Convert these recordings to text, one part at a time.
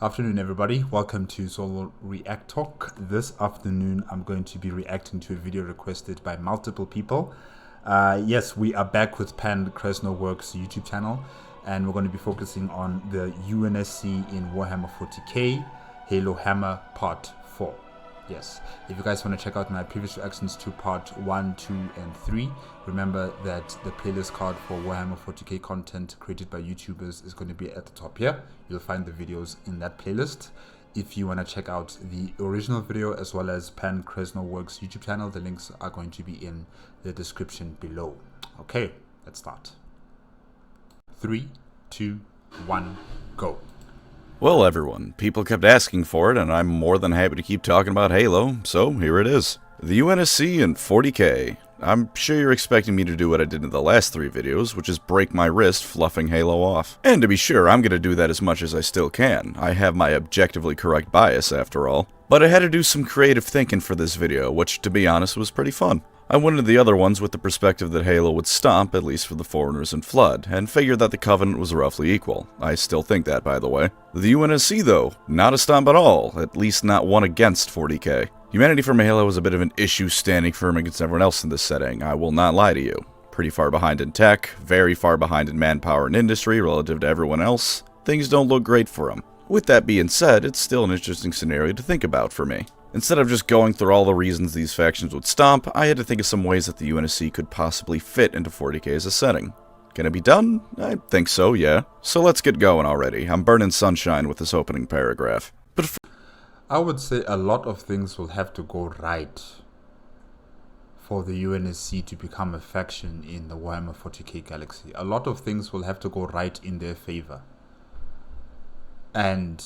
Afternoon, everybody. Welcome to Solo ReacTalk. This afternoon, I'm going to be reacting to a video requested by multiple people. Yes, we are back with PancreasNoWork's YouTube channel, and we're going to be focusing on the UNSC in Warhammer 40k, HaloHammer Part 4. Yes, if you guys want to check out my previous reactions to Part 1, 2, and 3, remember that the playlist card for Warhammer 40k content created by YouTubers is going to be at the top here. You'll find the videos in that playlist. If you want to check out the original video as well as PancreasNoWork's YouTube channel, the links are going to be in the description below. Okay, let's start. 3, 2, 1, go. Well, everyone, people kept asking for it, and I'm more than happy to keep talking about Halo, so here it is. The UNSC and 40k. I'm sure you're expecting me to do what I did in the last 3 videos, which is break my wrist fluffing Halo off. And to be sure, I'm gonna do that as much as I still can. I have my objectively correct bias, after all. But I had to do some creative thinking for this video, which, to be honest, was pretty fun. I went into the other ones with the perspective that Halo would stomp, at least for the Foreigners and Flood, and figured that the Covenant was roughly equal. I still think that, by the way. The UNSC, though, not a stomp at all, at least not one against 40k. Humanity from Halo was a bit of an issue standing firm against everyone else in this setting, I will not lie to you. Pretty far behind in tech, very far behind in manpower and industry relative to everyone else. Things don't look great for them. With that being said, it's still an interesting scenario to think about for me. Instead of just going through all the reasons these factions would stomp, I had to think of some ways that the UNSC could possibly fit into 40k as a setting. Can it be done? I think so, yeah. So let's get going already. I'm burning sunshine with this opening paragraph. I would say a lot of things will have to go right for the UNSC to become a faction in the Warhammer 40k galaxy. A lot of things will have to go right in their favor. And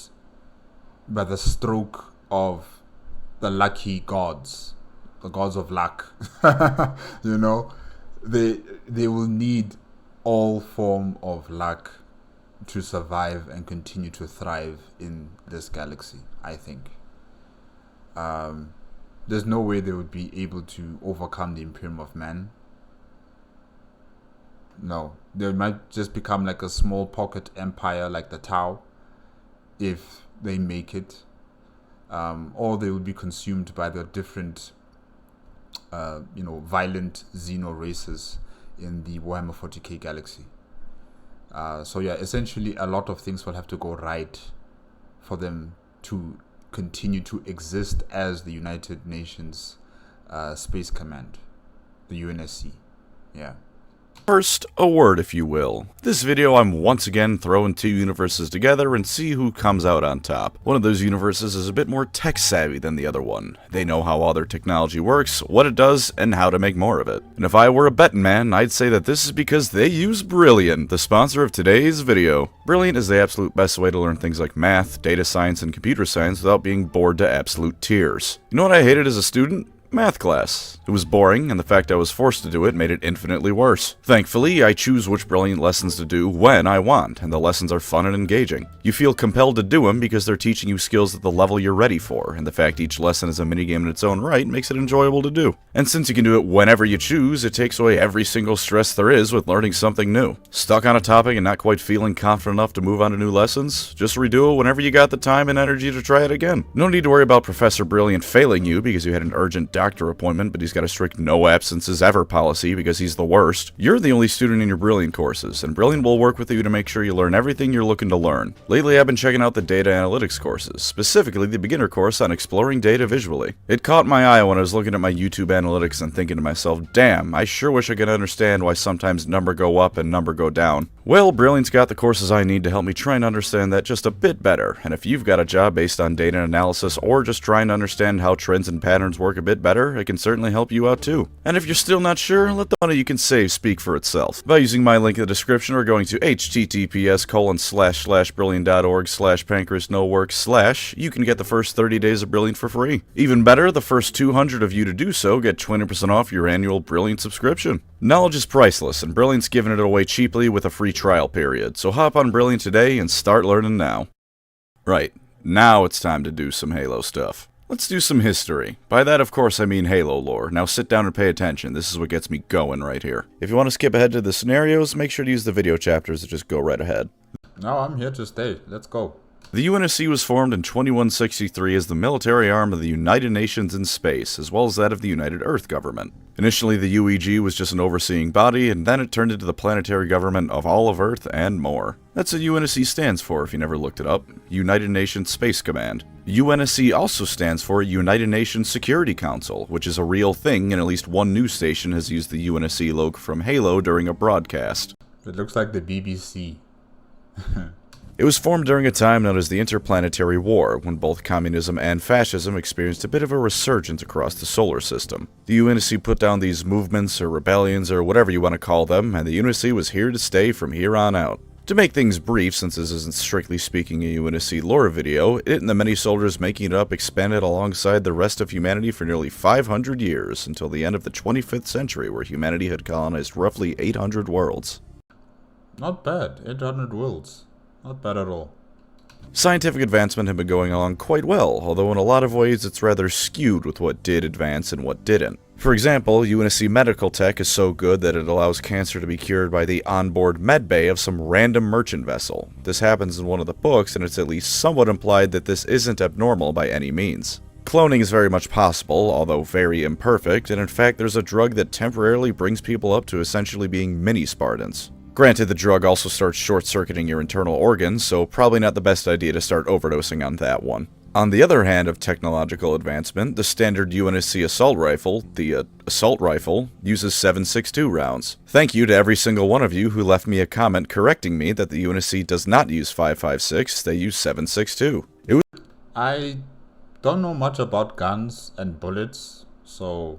by the stroke of the lucky gods, the gods of luck, you know, they will need all form of luck to survive and continue to thrive in this galaxy, I think. There's no way they would be able to overcome the Imperium of Man. No, they might just become like a small pocket empire like the Tau, if they make it. Or they will be consumed by the different, violent Xeno races in the Warhammer 40k galaxy. So yeah, essentially a lot of things will have to go right for them to continue to exist as the United Nations Space Command, the UNSC. Yeah. First, a word, if you will. This video, I'm once again throwing 2 universes together and see who comes out on top. One of those universes is a bit more tech-savvy than the other one. They know how all their technology works, what it does, and how to make more of it. And if I were a betting man, I'd say that this is because they use Brilliant, the sponsor of today's video. Brilliant is the absolute best way to learn things like math, data science, and computer science without being bored to absolute tears. You know what I hated as a student? Math class. It was boring, and the fact I was forced to do it made it infinitely worse. Thankfully, I choose which Brilliant lessons to do when I want, and the lessons are fun and engaging. You feel compelled to do them because they're teaching you skills at the level you're ready for, and the fact each lesson is a minigame in its own right makes it enjoyable to do. And since you can do it whenever you choose, it takes away every single stress there is with learning something new. Stuck on a topic and not quite feeling confident enough to move on to new lessons? Just redo it whenever you got the time and energy to try it again. No need to worry about Professor Brilliant failing you because you had an urgent doctor appointment, but he's got a strict no absences ever policy because he's the worst. You're the only student in your Brilliant courses, and Brilliant will work with you to make sure you learn everything you're looking to learn. Lately, I've been checking out the data analytics courses, specifically the beginner course on exploring data visually. It caught my eye when I was looking at my YouTube analytics and thinking to myself, damn, I sure wish I could understand why sometimes number go up and number go down. Well, Brilliant's got the courses I need to help me try and understand that just a bit better, and if you've got a job based on data analysis or just trying to understand how trends and patterns work a bit better, it can certainly help you out too. And if you're still not sure, let the money you can save speak for itself by using my link in the description or going to https://brilliant.org/PancreasNoWork/ you can get the first 30 days of Brilliant for free. Even better, the first 200 of you to do so get 20% off your annual Brilliant subscription. Knowledge is priceless, and Brilliant's giving it away cheaply with a free trial period, so hop on Brilliant today and start learning now. Right, now it's time to do some Halo stuff. Let's do some history. By that, of course, I mean Halo lore. Now sit down and pay attention. This is what gets me going right here. If you want to skip ahead to the scenarios, make sure to use the video chapters that just go right ahead. No, I'm here to stay. Let's go. The UNSC was formed in 2163 as the military arm of the United Nations in space, as well as that of the United Earth government. Initially, the UEG was just an overseeing body, and then it turned into the planetary government of all of Earth and more. That's what UNSC stands for if you never looked it up. United Nations Space Command. UNSC also stands for United Nations Security Council, which is a real thing, and at least one news station has used the UNSC logo from Halo during a broadcast. It looks like the BBC. It was formed during a time known as the Interplanetary War, when both communism and fascism experienced a bit of a resurgence across the solar system. The UNSC put down these movements or rebellions or whatever you want to call them, and the UNSC was here to stay from here on out. To make things brief, since this isn't strictly speaking a UNSC lore video, it and the many soldiers making it up expanded alongside the rest of humanity for nearly 500 years, until the end of the 25th century, where humanity had colonized roughly 800 worlds. Not bad, 800 worlds. Not bad at all. Scientific advancement had been going along quite well, although in a lot of ways it's rather skewed with what did advance and what didn't. For example, UNSC medical tech is so good that it allows cancer to be cured by the onboard medbay of some random merchant vessel. This happens in one of the books, and it's at least somewhat implied that this isn't abnormal by any means. Cloning is very much possible, although very imperfect, and in fact there's a drug that temporarily brings people up to essentially being mini-Spartans. Granted, the drug also starts short-circuiting your internal organs, so probably not the best idea to start overdosing on that one. On the other hand of technological advancement, the standard UNSC assault rifle, the assault rifle, uses 7.62 rounds. Thank you to every single one of you who left me a comment correcting me that the UNSC does not use 5.56, they use 7.62. I don't know much about guns and bullets, so...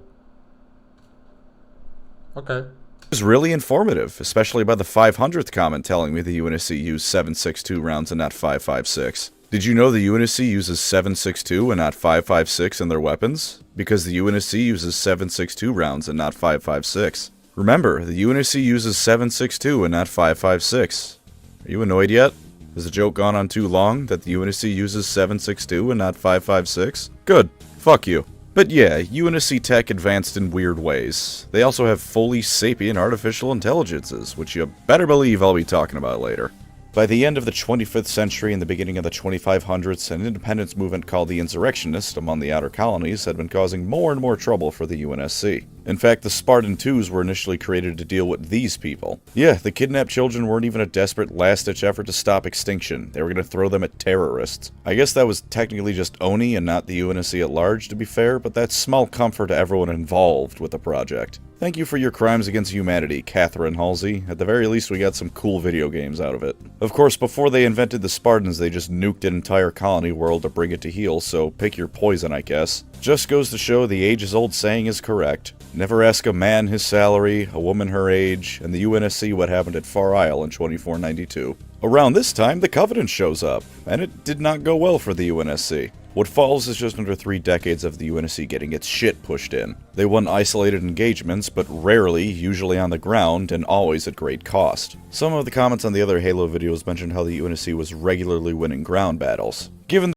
okay. It was really informative, especially by the 500th comment telling me the UNSC used 7.62 rounds and not 5.56. Did you know the UNSC uses 7.62 and not 5.56 in their weapons? Because the UNSC uses 7.62 rounds and not 5.56. Remember, the UNSC uses 7.62 and not 5.56. Are you annoyed yet? Has the joke gone on too long that the UNSC uses 7.62 and not 5.56? Good. Fuck you. But yeah, UNSC tech advanced in weird ways. They also have fully sapient artificial intelligences, which you better believe I'll be talking about later. By the end of the 25th century and the beginning of the 2500s, an independence movement called the Insurrectionists among the outer colonies had been causing more and more trouble for the UNSC. In fact, the Spartan IIs were initially created to deal with these people. Yeah, the kidnapped children weren't even a desperate last-ditch effort to stop extinction. They were going to throw them at terrorists. I guess that was technically just ONI and not the UNSC at large, to be fair, but that's small comfort to everyone involved with the project. Thank you for your crimes against humanity, Catherine Halsey. At the very least, we got some cool video games out of it. Of course, before they invented the Spartans, they just nuked an entire colony world to bring it to heel, so pick your poison, I guess. Just goes to show the ages-old saying is correct. Never ask a man his salary, a woman her age, and the UNSC what happened at Far Isle in 2492. Around this time, the Covenant shows up, and it did not go well for the UNSC. What follows is just under 3 decades of the UNSC getting its shit pushed in. They won isolated engagements, but rarely, usually on the ground, and always at great cost. Some of the comments on the other Halo videos mentioned how the UNSC was regularly winning ground battles. Given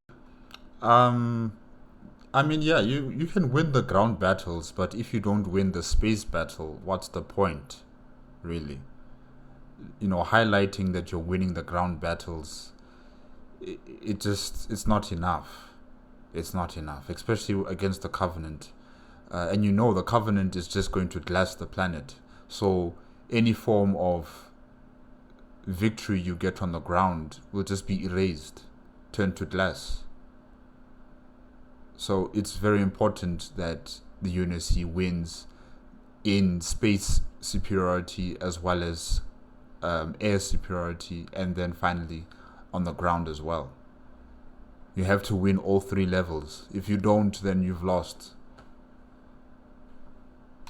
I mean, yeah, you can win the ground battles, but if you don't win the space battle, what's the point, really? You know, highlighting that you're winning the ground battles, it's not enough. It's not enough, especially against the Covenant. And you know the Covenant is just going to glass the planet. So any form of victory you get on the ground will just be erased, turned to glass. So it's very important that the UNSC wins in space superiority as well as air superiority, and then finally on the ground as well. You have to win all 3 levels. If you don't, then you've lost.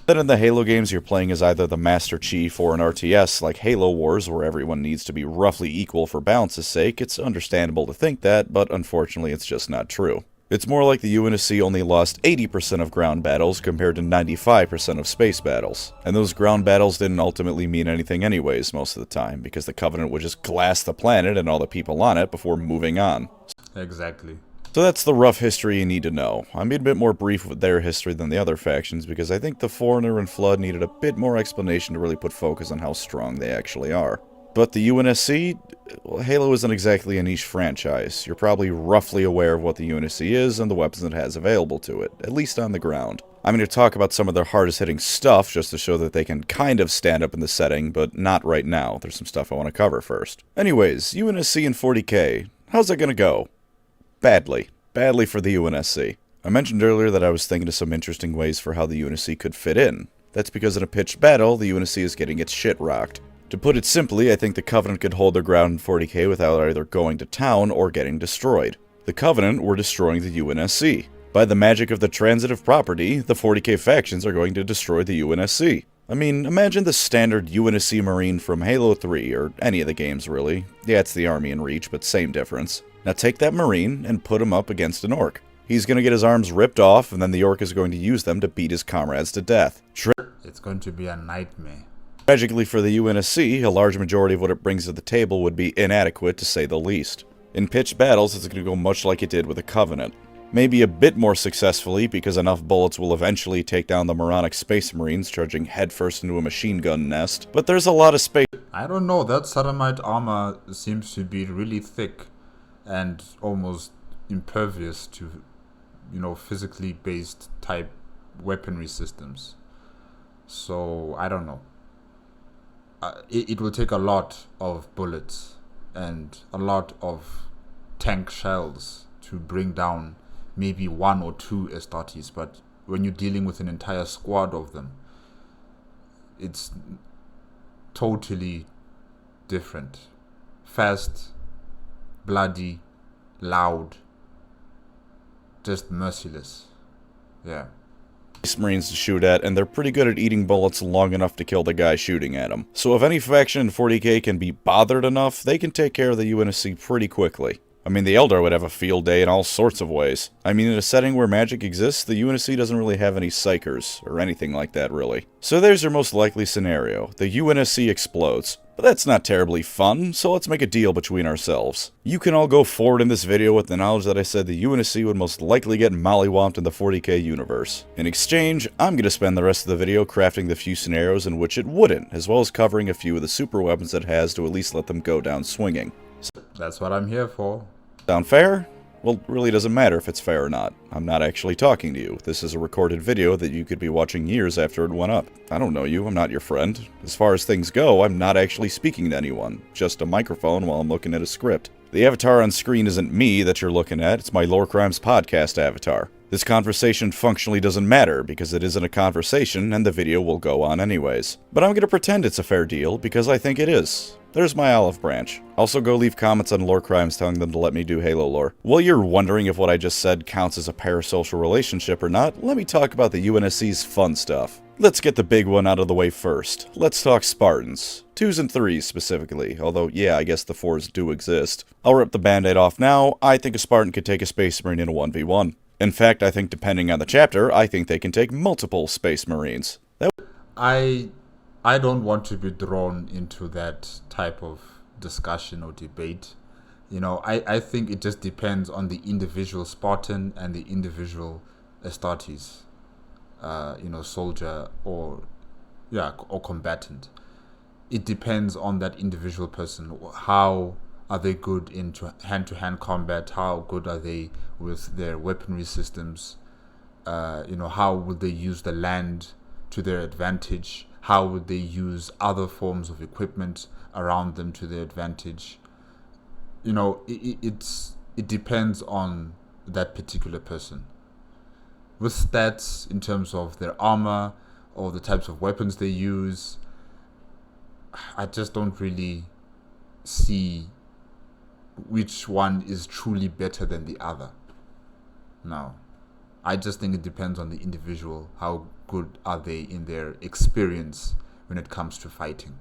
Then in the Halo games, you're playing as either the Master Chief or an RTS like Halo Wars, where everyone needs to be roughly equal for balance's sake. It's understandable to think that, but unfortunately it's just not true. It's more like the UNSC only lost 80% of ground battles compared to 95% of space battles. And those ground battles didn't ultimately mean anything anyways most of the time, because the Covenant would just glass the planet and all the people on it before moving on. Exactly. So that's the rough history you need to know. I made a bit more brief with their history than the other factions because I think the Foreigner and Flood needed a bit more explanation to really put focus on how strong they actually are. But the UNSC, well, Halo isn't exactly a niche franchise. You're probably roughly aware of what the UNSC is and the weapons it has available to it, at least on the ground. I'm going to talk about some of their hardest hitting stuff just to show that they can kind of stand up in the setting, but not right now. There's some stuff I want to cover first. Anyways, UNSC and 40k. How's that going to go? Badly. Badly for the UNSC. I mentioned earlier that I was thinking of some interesting ways for how the UNSC could fit in. That's because in a pitched battle, the UNSC is getting its shit rocked. To put it simply, I think the Covenant could hold their ground in 40k without either going to town or getting destroyed. The Covenant were destroying the UNSC. By the magic of the transitive property, the 40k factions are going to destroy the UNSC. I mean, imagine the standard UNSC Marine from Halo 3, or any of the games really. Yeah, it's the army in Reach, but same difference. Now take that Marine and put him up against an Orc. He's going to get his arms ripped off, and then the Orc is going to use them to beat his comrades to death. It's going to be a nightmare. Tragically for the UNSC, a large majority of what it brings to the table would be inadequate to say the least. In pitched battles, it's going to go much like it did with the Covenant. Maybe a bit more successfully because enough bullets will eventually take down the moronic Space Marines charging headfirst into a machine gun nest, but there's a lot of space. I don't know, that Sodomite armor seems to be really thick and almost impervious to, physically based type weaponry systems. So, I don't know. It will take a lot of bullets and a lot of tank shells to bring down maybe 1 or 2 Astartes, but when you're dealing with an entire squad of them, it's totally different. Fast, bloody, loud, just merciless. Yeah. Marines to shoot at, and they're pretty good at eating bullets long enough to kill the guy shooting at them. So if any faction in 40k can be bothered enough, they can take care of the UNSC pretty quickly. I mean, the Eldar would have a field day in all sorts of ways. I mean, in a setting where magic exists, the UNSC doesn't really have any psychers, or anything like that, really. So there's your most likely scenario. The UNSC explodes. But that's not terribly fun, so let's make a deal between ourselves. You can all go forward in this video with the knowledge that I said the UNSC would most likely get mollywomped in the 40k universe. In exchange, I'm going to spend the rest of the video crafting the few scenarios in which it wouldn't, as well as covering a few of the super weapons it has to at least let them go down swinging. That's what I'm here for. Sound fair? Well, it really doesn't matter if it's fair or not. I'm not actually talking to you. This is a recorded video that you could be watching years after it went up. I don't know you, I'm not your friend. As far as things go, I'm not actually speaking to anyone. Just a microphone while I'm looking at a script. The avatar on screen isn't me that you're looking at, it's my Lore Crimes podcast avatar. This conversation functionally doesn't matter because it isn't a conversation and the video will go on anyways. But I'm gonna pretend it's a fair deal because I think it is. There's my olive branch. Also go leave comments on Lore Crimes telling them to let me do Halo lore. While you're wondering if what I just said counts as a parasocial relationship or not, let me talk about the UNSC's fun stuff. Let's get the big one out of the way first. Let's talk Spartans. 2s and 3s specifically, although yeah, I guess the 4s do exist. I'll rip the band-aid off now. I think a Spartan could take a Space Marine in a 1v1. In fact, I think depending on the chapter, I think they can take multiple Space Marines. I don't want to be drawn into that type of discussion or debate. I think it just depends on the individual Spartan and the individual Astartes, soldier or combatant. It depends on that individual person. How are they good in hand-to-hand combat? How good are they with their weaponry systems? How would they use the land to their advantage? How would they use other forms of equipment around them to their advantage? It depends on that particular person. With stats in terms of their armor or the types of weapons they use, I just don't really see which one is truly better than the other. No. I just think it depends on the individual. How good are they in their experience when it comes to fighting?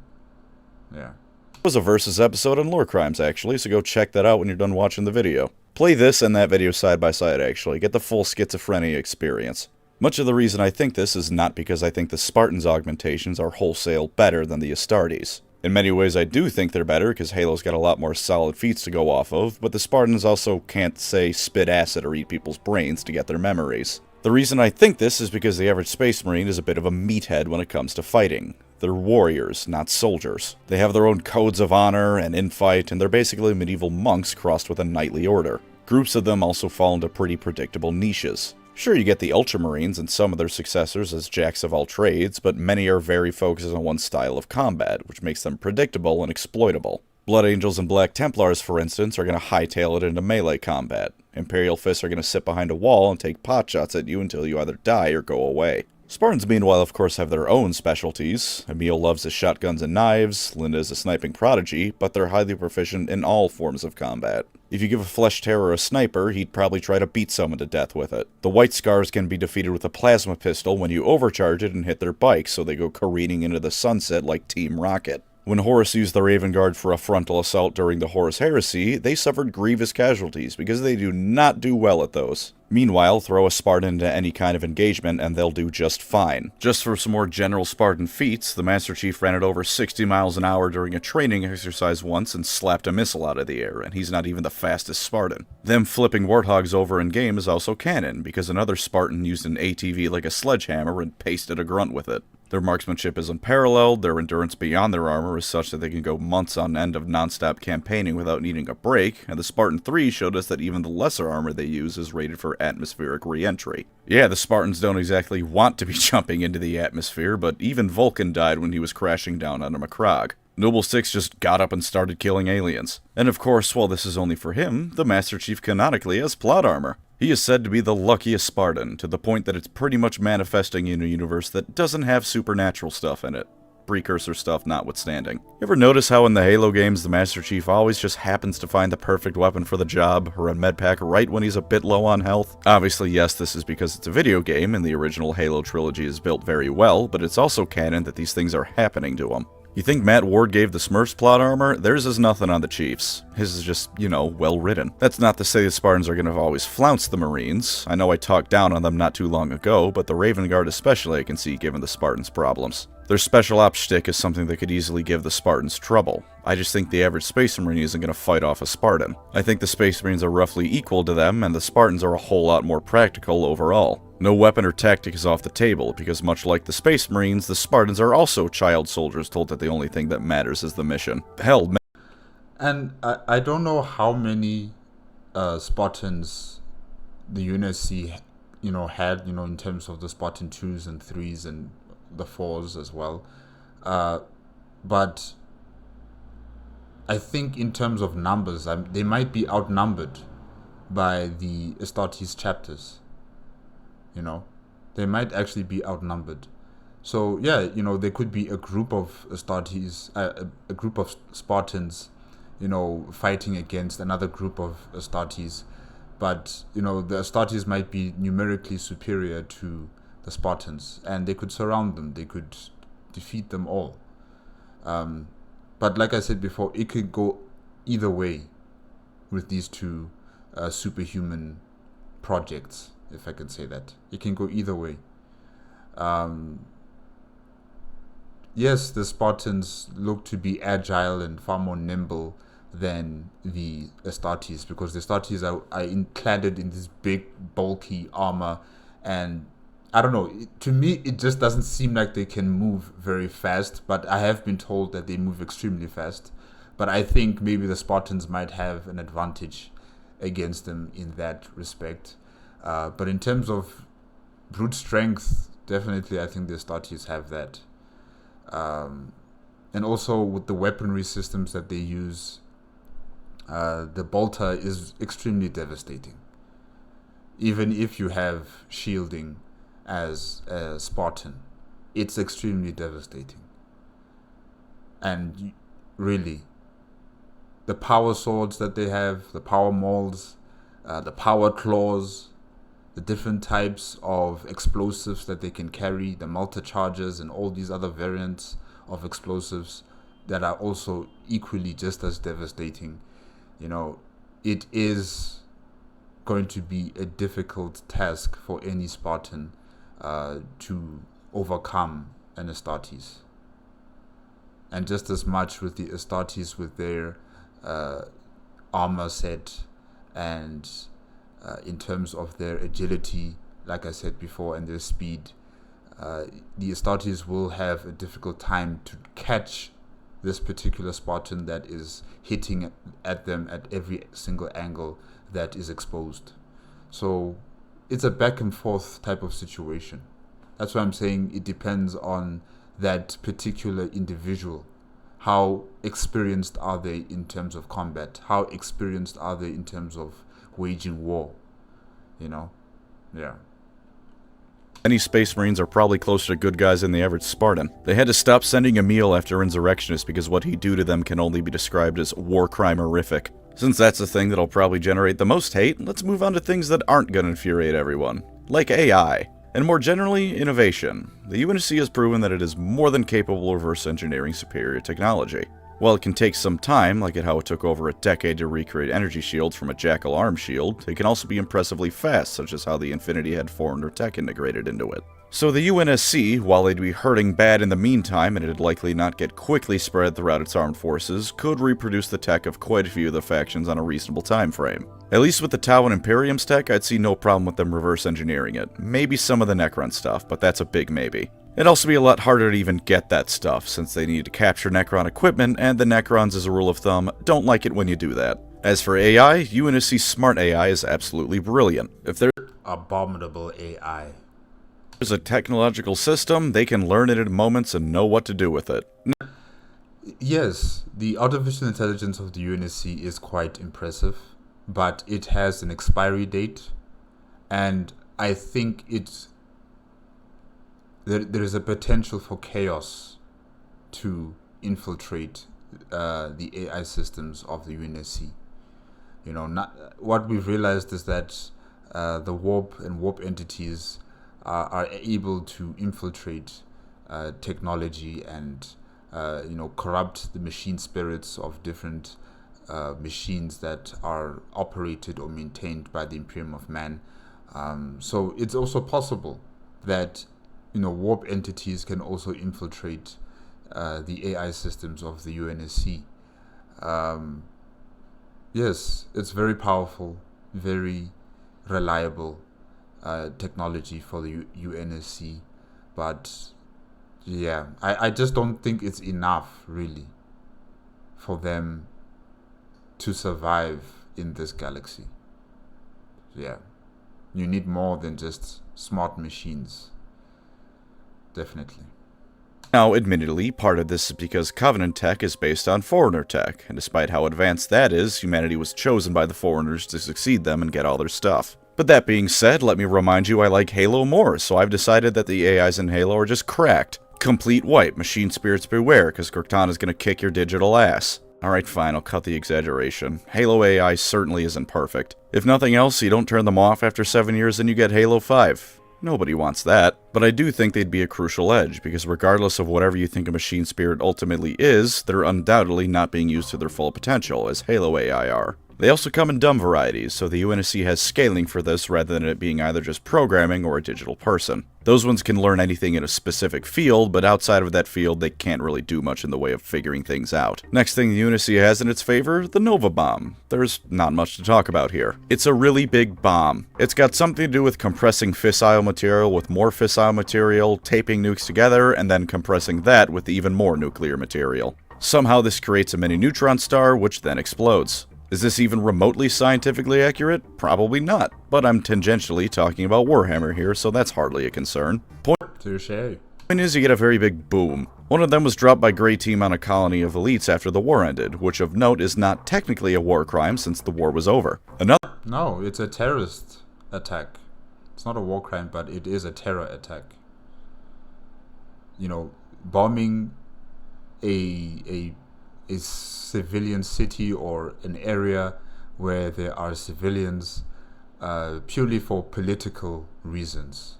Yeah. It was a Versus episode on Lore Crimes, actually, so go check that out when you're done watching the video. Play this and that video side by side, actually. Get the full schizophrenia experience. Much of the reason I think this is not because I think the Spartans' augmentations are wholesale better than the Astartes. In many ways I do think they're better because Halo's got a lot more solid feats to go off of, but the Spartans also can't, say, spit acid or eat people's brains to get their memories. The reason I think this is because the average Space Marine is a bit of a meathead when it comes to fighting. They're warriors, not soldiers. They have their own codes of honor and infight, and they're basically medieval monks crossed with a knightly order. Groups of them also fall into pretty predictable niches. Sure, you get the Ultramarines and some of their successors as jacks of all trades, but many are very focused on one style of combat, which makes them predictable and exploitable. Blood Angels and Black Templars, for instance, are going to hightail it into melee combat. Imperial Fists are going to sit behind a wall and take potshots at you until you either die or go away. Spartans, meanwhile, of course, have their own specialties. Emil loves his shotguns and knives, Linda is a sniping prodigy, but they're highly proficient in all forms of combat. If you give a Flesh Terror a sniper, he'd probably try to beat someone to death with it. The White Scars can be defeated with a plasma pistol when you overcharge it and hit their bike, so they go careening into the sunset like Team Rocket. When Horus used the Raven Guard for a frontal assault during the Horus Heresy, they suffered grievous casualties because they do not do well at those. Meanwhile, throw a Spartan into any kind of engagement and they'll do just fine. Just for some more general Spartan feats, the Master Chief ran at over 60 miles an hour during a training exercise once and slapped a missile out of the air, and he's not even the fastest Spartan. Them flipping warthogs over in game is also canon, because another Spartan used an ATV like a sledgehammer and pasted a grunt with it. Their marksmanship is unparalleled, their endurance beyond their armor is such that they can go months on end of non-stop campaigning without needing a break, and the Spartan 3 showed us that even the lesser armor they use is rated for atmospheric re-entry. Yeah, the Spartans don't exactly want to be jumping into the atmosphere, but even Vulcan died when he was crashing down on a Macrog. Noble Six just got up and started killing aliens. And of course, while this is only for him, the Master Chief canonically has plot armor. He is said to be the luckiest Spartan, to the point that it's pretty much manifesting in a universe that doesn't have supernatural stuff in it. Precursor stuff notwithstanding. You ever notice how in the Halo games the Master Chief always just happens to find the perfect weapon for the job, or a medpack right when he's a bit low on health? Obviously, yes, this is because it's a video game and the original Halo trilogy is built very well, but it's also canon that these things are happening to him. You think Matt Ward gave the Smurfs plot armor? Theirs is nothing on the Chiefs. His is just, well written. That's not to say the Spartans are going to always flounce the Marines. I know I talked down on them not too long ago, but the Raven Guard especially I can see giving the Spartans problems. Their special ops shtick is something that could easily give the Spartans trouble. I just think the average Space Marine isn't going to fight off a Spartan. I think the Space Marines are roughly equal to them, and the Spartans are a whole lot more practical overall. No weapon or tactic is off the table, because much like the Space Marines, the Spartans are also child soldiers told that the only thing that matters is the mission. Hell, and I don't know how many Spartans the UNSC, had, in terms of the Spartan 2s and 3s and the 4s as well. But I think in terms of numbers, they might be outnumbered by the Astartes chapters. They might actually be outnumbered. So yeah, there could be a group of Astartes, a group of Spartans, fighting against another group of Astartes, but the Astartes might be numerically superior to the Spartans, and they could surround them. They could defeat them all. But like I said before, it could go either way with these two superhuman projects, if I can say that. It can go either way. Yes, the Spartans look to be agile and far more nimble than the Astartes, because the Astartes are cladded in this big, bulky armor, and I don't know, to me it just doesn't seem like they can move very fast, but I have been told that they move extremely fast. But I think maybe the Spartans might have an advantage against them in that respect. But in terms of brute strength, definitely I think the Astartes have that. And also with the weaponry systems that they use, the bolter is extremely devastating. Even if you have shielding as a Spartan, it's extremely devastating. And really, the power swords that they have, the power mauls, the power claws, the different types of explosives that they can carry, the multi-charges and all these other variants of explosives that are also equally just as devastating. It is going to be a difficult task for any Spartan to overcome an Astartes. And just as much with the Astartes with their armor set and in terms of their agility, like I said before, and their speed, the Astartes will have a difficult time to catch this particular Spartan that is hitting at them at every single angle that is exposed. So it's a back and forth type of situation. That's why I'm saying it depends on that particular individual. How experienced are they in terms of combat? How experienced are they in terms of waging war? You know? Yeah. Many Space Marines are probably closer to good guys than the average Spartan. They had to stop sending Emil after Insurrectionist because what he'd do to them can only be described as war crime horrific. Since that's the thing that'll probably generate the most hate, let's move on to things that aren't gonna infuriate everyone. Like AI. And more generally, innovation. The UNSC has proven that it is more than capable of reverse engineering superior technology. While it can take some time, like at how it took over a decade to recreate energy shields from a Jackal arm shield, it can also be impressively fast, such as how the Infinity had Foreigner tech integrated into it. So the UNSC, while they'd be hurting bad in the meantime and it'd likely not get quickly spread throughout its armed forces, could reproduce the tech of quite a few of the factions on a reasonable time frame. At least with the Tau and Imperium's tech, I'd see no problem with them reverse engineering it. Maybe some of the Necron stuff, but that's a big maybe. It'd also be a lot harder to even get that stuff, since they need to capture Necron equipment, and the Necrons, as a rule of thumb, don't like it when you do that. As for AI, UNSC's smart AI is absolutely brilliant. If there's Abominable AI. a technological system, they can learn it in moments and know what to do with it. Yes, the artificial intelligence of the UNSC is quite impressive, but it has an expiry date, and I think there is a potential for chaos to infiltrate the AI systems of the UNSC. You know, what we've realized is that the warp and warp entities are able to infiltrate technology and corrupt the machine spirits of different machines that are operated or maintained by the Imperium of Man. So it's also possible that warp entities can also infiltrate the AI systems of the UNSC. Yes, it's very powerful, very reliable technology for the UNSC, but yeah, I just don't think it's enough really for them to survive in this galaxy. Yeah, you need more than just smart machines. Definitely. Now, admittedly, part of this is because Covenant tech is based on Foreigner tech, and despite how advanced that is, humanity was chosen by the Foreigners to succeed them and get all their stuff. But that being said, let me remind you I like Halo more, so I've decided that the AIs in Halo are just cracked. Complete wipe, machine spirits beware, because Cortana's gonna kick your digital ass. Alright fine, I'll cut the exaggeration. Halo AI certainly isn't perfect. If nothing else, you don't turn them off after 7 years and you get Halo 5. Nobody wants that, but I do think they'd be a crucial edge, because regardless of whatever you think a machine spirit ultimately is, they're undoubtedly not being used to their full potential, as Halo AI are. They also come in dumb varieties, so the UNSC has scaling for this rather than it being either just programming or a digital person. Those ones can learn anything in a specific field, but outside of that field they can't really do much in the way of figuring things out. Next thing the UNSC has in its favor, the Nova Bomb. There's not much to talk about here. It's a really big bomb. It's got something to do with compressing fissile material with more fissile material, taping nukes together, and then compressing that with even more nuclear material. Somehow this creates a mini neutron star, which then explodes. Is this even remotely scientifically accurate? Probably not, but I'm tangentially talking about Warhammer here, so that's hardly a concern. Point is, you get a very big boom. One of them was dropped by Grey Team on a colony of elites after the war ended, which of note is not technically a war crime since the war was over. No, it's a terrorist attack. It's not a war crime, but it is a terror attack. Bombing a civilian city or an area where there are civilians purely for political reasons,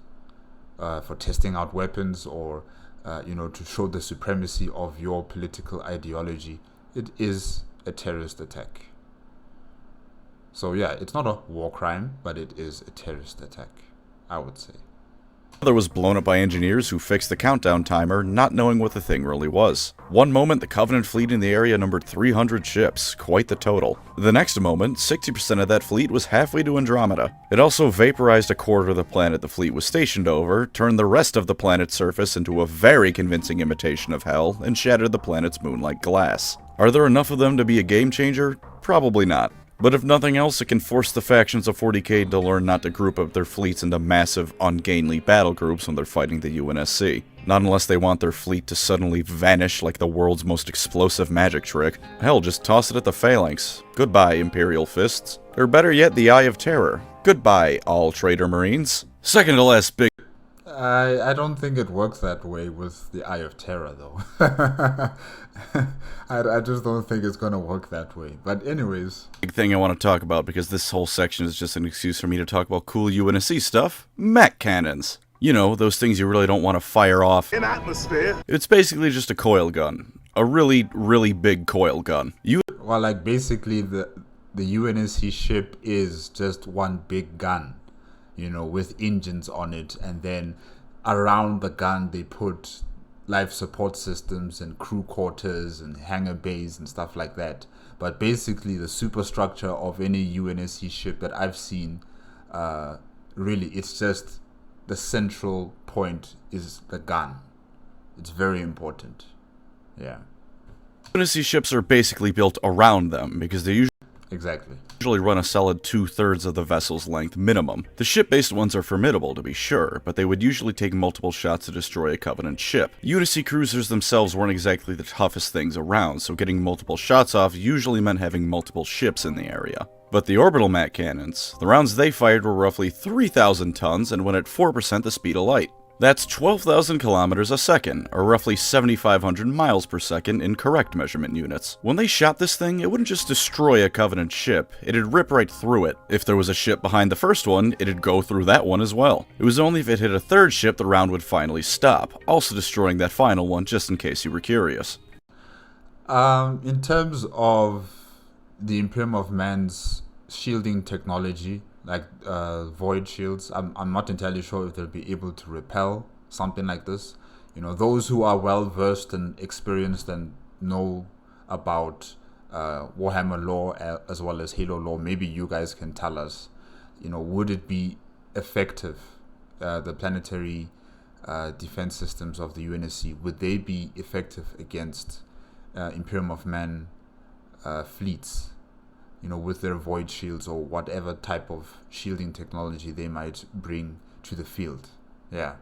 for testing out weapons or to show the supremacy of your political ideology. It is a terrorist attack. So yeah, it's not a war crime, but it is a terrorist attack, I would say. The other was blown up by engineers who fixed the countdown timer, not knowing what the thing really was. One moment, the Covenant fleet in the area numbered 300 ships, quite the total. The next moment, 60% of that fleet was halfway to Andromeda. It also vaporized a quarter of the planet the fleet was stationed over, turned the rest of the planet's surface into a very convincing imitation of hell, and shattered the planet's moon like glass. Are there enough of them to be a game changer? Probably not. But if nothing else, it can force the factions of 40k to learn not to group up their fleets into massive, ungainly battle groups when they're fighting the UNSC. Not unless they want their fleet to suddenly vanish like the world's most explosive magic trick. Hell, just toss it at the Phalanx. Goodbye, Imperial Fists. Or better yet, the Eye of Terror. Goodbye, all traitor Marines. Second to last big... I don't think it works that way with the Eye of Terror, though. I just don't think it's gonna work that way. But anyways, big thing I want to talk about, because this whole section is just an excuse for me to talk about cool UNSC stuff. Mech cannons. You know, those things you really don't want to fire off in atmosphere. It's basically just a coil gun. A really, really big coil gun. Well, like basically the UNSC ship is just one big gun, you know, with engines on it, and then around the gun they put life support systems and crew quarters and hangar bays and stuff like that. But basically the superstructure of any UNSC ship that I've seen, really it's just the central point is the gun. It's very important. Yeah. UNSC ships are basically built around them because they usually run a solid 2/3 of the vessel's length minimum. The ship-based ones are formidable, to be sure, but they would usually take multiple shots to destroy a Covenant ship. UNSC cruisers themselves weren't exactly the toughest things around, so getting multiple shots off usually meant having multiple ships in the area. But the orbital mat cannons, the rounds they fired were roughly 3,000 tons and went at 4% the speed of light. That's 12,000 kilometers a second, or roughly 7,500 miles per second in correct measurement units. When they shot this thing, it wouldn't just destroy a Covenant ship, it'd rip right through it. If there was a ship behind the first one, it'd go through that one as well. It was only if it hit a third ship the round would finally stop, also destroying that final one just in case you were curious. In terms of the Imperium of Man's shielding technology, like void shields, I'm not entirely sure if they'll be able to repel something like this. You know, those who are well versed and experienced and know about Warhammer lore as well as Halo lore, maybe you guys can tell us, you know, would it be effective, the planetary defense systems of the UNSC, would they be effective against Imperium of Man fleets, you know, with their void shields or whatever type of shielding technology they might bring to the field? Yeah.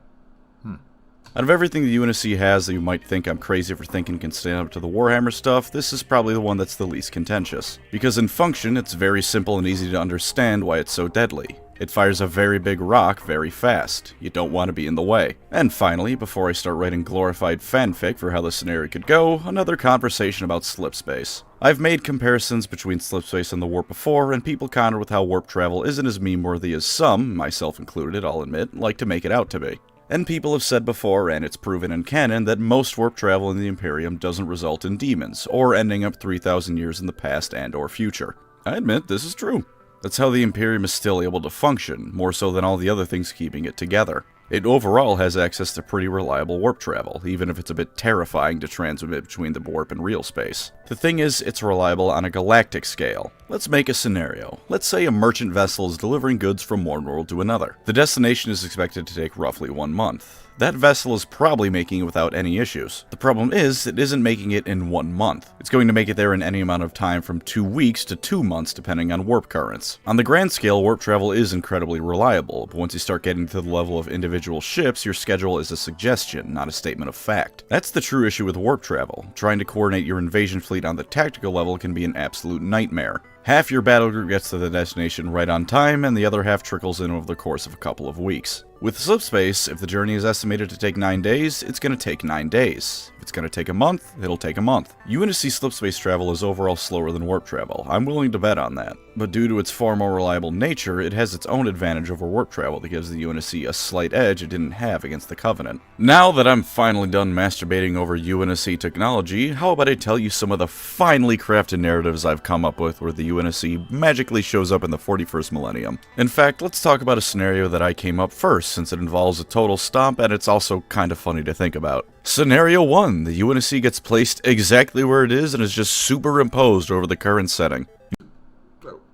Out of everything the UNSC has that you might think I'm crazy for thinking can stand up to the Warhammer stuff, this is probably the one that's the least contentious. Because in function, it's very simple and easy to understand why it's so deadly. It fires a very big rock very fast. You don't want to be in the way. And finally, before I start writing glorified fanfic for how the scenario could go, another conversation about slipspace. I've made comparisons between slipspace and the warp before, and people counter with how warp travel isn't as meme-worthy as some, myself included, I'll admit, like to make it out to be. And people have said before, and it's proven in canon, that most warp travel in the Imperium doesn't result in demons, or ending up 3,000 years in the past and or future. I admit, this is true. That's how the Imperium is still able to function, more so than all the other things keeping it together. It overall has access to pretty reliable warp travel, even if it's a bit terrifying to transmit between the warp and real space. The thing is, it's reliable on a galactic scale. Let's make a scenario. Let's say a merchant vessel is delivering goods from one world to another. The destination is expected to take roughly 1 month. That vessel is probably making it without any issues. The problem is, it isn't making it in 1 month. It's going to make it there in any amount of time from 2 weeks to 2 months depending on warp currents. On the grand scale, warp travel is incredibly reliable, but once you start getting to the level of individual ships, your schedule is a suggestion, not a statement of fact. That's the true issue with warp travel. Trying to coordinate your invasion fleet on the tactical level can be an absolute nightmare. Half your battle group gets to the destination right on time, and the other half trickles in over the course of a couple of weeks. With slipspace, if the journey is estimated to take 9 days, it's going to take 9 days. If it's going to take a month, it'll take a month. UNSC slipspace travel is overall slower than warp travel. I'm willing to bet on that. But due to its far more reliable nature, it has its own advantage over warp travel that gives the UNSC a slight edge it didn't have against the Covenant. Now that I'm finally done masturbating over UNSC technology, how about I tell you some of the finely crafted narratives I've come up with where the UNSC magically shows up in the 41st millennium. In fact, let's talk about a scenario that I came up first since it involves a total stomp and it's also kind of funny to think about. Scenario 1. The UNSC gets placed exactly where it is and is just superimposed over the current setting.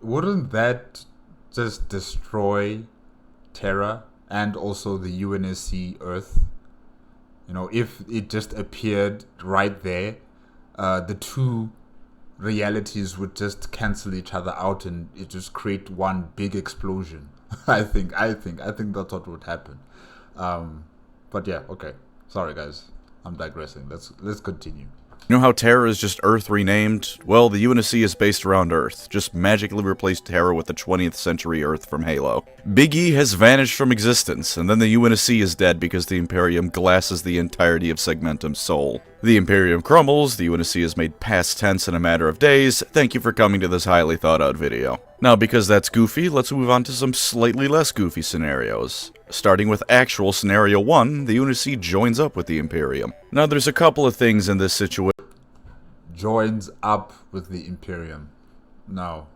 Wouldn't that just destroy Terra and also the UNSC Earth? You know, if it just appeared right there, the two realities would just cancel each other out and it just create one big explosion. I think that's what would happen. But yeah, okay. Sorry guys, I'm digressing. Let's continue. You know how Terra is just Earth renamed? Well, the UNSC is based around Earth. Just magically replaced Terra with the 20th century Earth from Halo. Big E has vanished from existence, and then the UNSC is dead because the Imperium glasses the entirety of Segmentum's soul. The Imperium crumbles, the UNSC is made past tense in a matter of days. Thank you for coming to this highly thought out video. Now, because that's goofy, let's move on to some slightly less goofy scenarios. Starting with actual scenario 1, the UNSC joins up with the Imperium. Now, there's a couple of things in this situation. Joins up with the Imperium. No.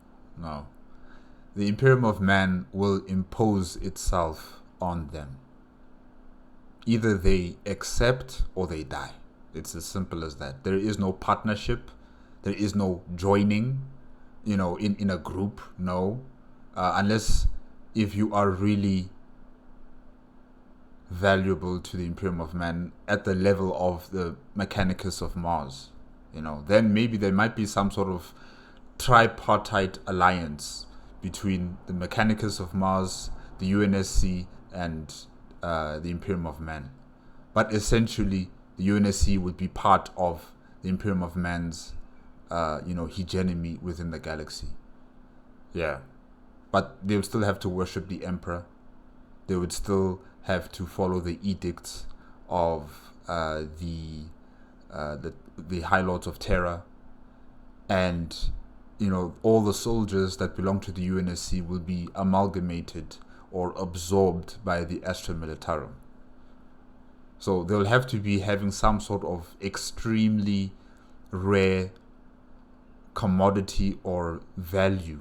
The Imperium of Man will impose itself on them. Either they accept or they die. It's as simple as that. There is no partnership. There is no joining, you know, in a group. No. Unless if you are really valuable to the Imperium of Man at the level of the Mechanicus of Mars. You know, then maybe there might be some sort of tripartite alliance between the Mechanicus of Mars, the UNSC, and the Imperium of Man. But essentially, the UNSC would be part of the Imperium of Man's, hegemony within the galaxy. Yeah. But they would still have to worship the Emperor. They would still have to follow the edicts of the High Lords of Terra, and all the soldiers that belong to the UNSC will be amalgamated or absorbed by the Astra Militarum. So they'll have to be having some sort of extremely rare commodity or value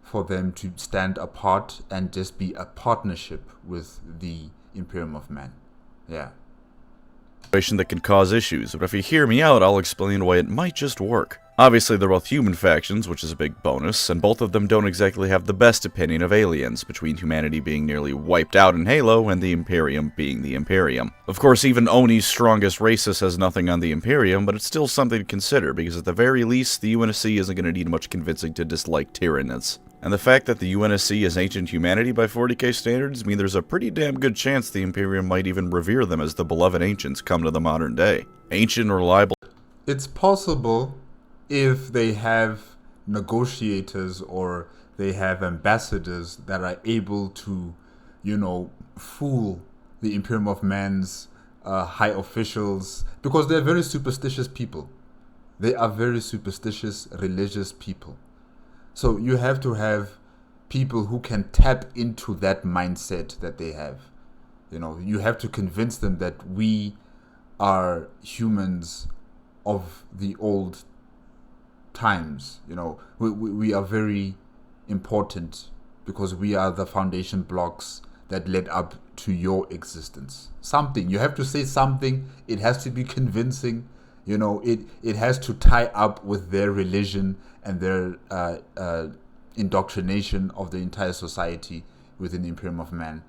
for them to stand apart and just be a partnership with the Imperium of Man. Yeah. That can cause issues, but if you hear me out, I'll explain why it might just work. Obviously, they're both human factions, which is a big bonus, and both of them don't exactly have the best opinion of aliens, between humanity being nearly wiped out in Halo and the Imperium being the Imperium. Of course, even Oni's strongest racist has nothing on the Imperium, but it's still something to consider, because at the very least, the UNSC isn't going to need much convincing to dislike Tyranids. And the fact that the UNSC is ancient humanity by 40k standards mean there's a pretty damn good chance the Imperium might even revere them as the beloved ancients come to the modern day. Ancient, reliable... It's possible if they have negotiators or they have ambassadors that are able to, fool the Imperium of Man's high officials, because they're very superstitious people. They are very superstitious, religious people. So you have to have people who can tap into that mindset that they have. You have to convince them that we are humans of the old times. We are very important because we are the foundation blocks that led up to your existence. Something. You have to say something. It has to be convincing. It has to tie up with their religion and their indoctrination of the entire society within the Imperium of Man.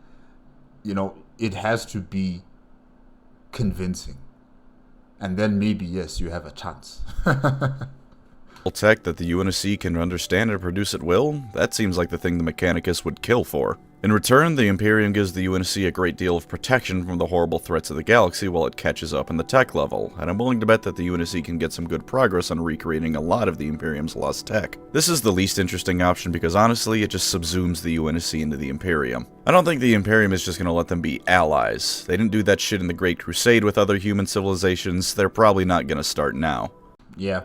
It has to be convincing. And then maybe, yes, you have a chance. Tech that the UNSC can understand and produce at will, that seems like the thing the Mechanicus would kill for. In return, the Imperium gives the UNSC a great deal of protection from the horrible threats of the galaxy while it catches up in the tech level, and I'm willing to bet that the UNSC can get some good progress on recreating a lot of the Imperium's lost tech. This is the least interesting option because honestly, it just subsumes the UNSC into the Imperium. I don't think the Imperium is just going to let them be allies. They didn't do that shit in the Great Crusade with other human civilizations, they're probably not going to start now. Yeah.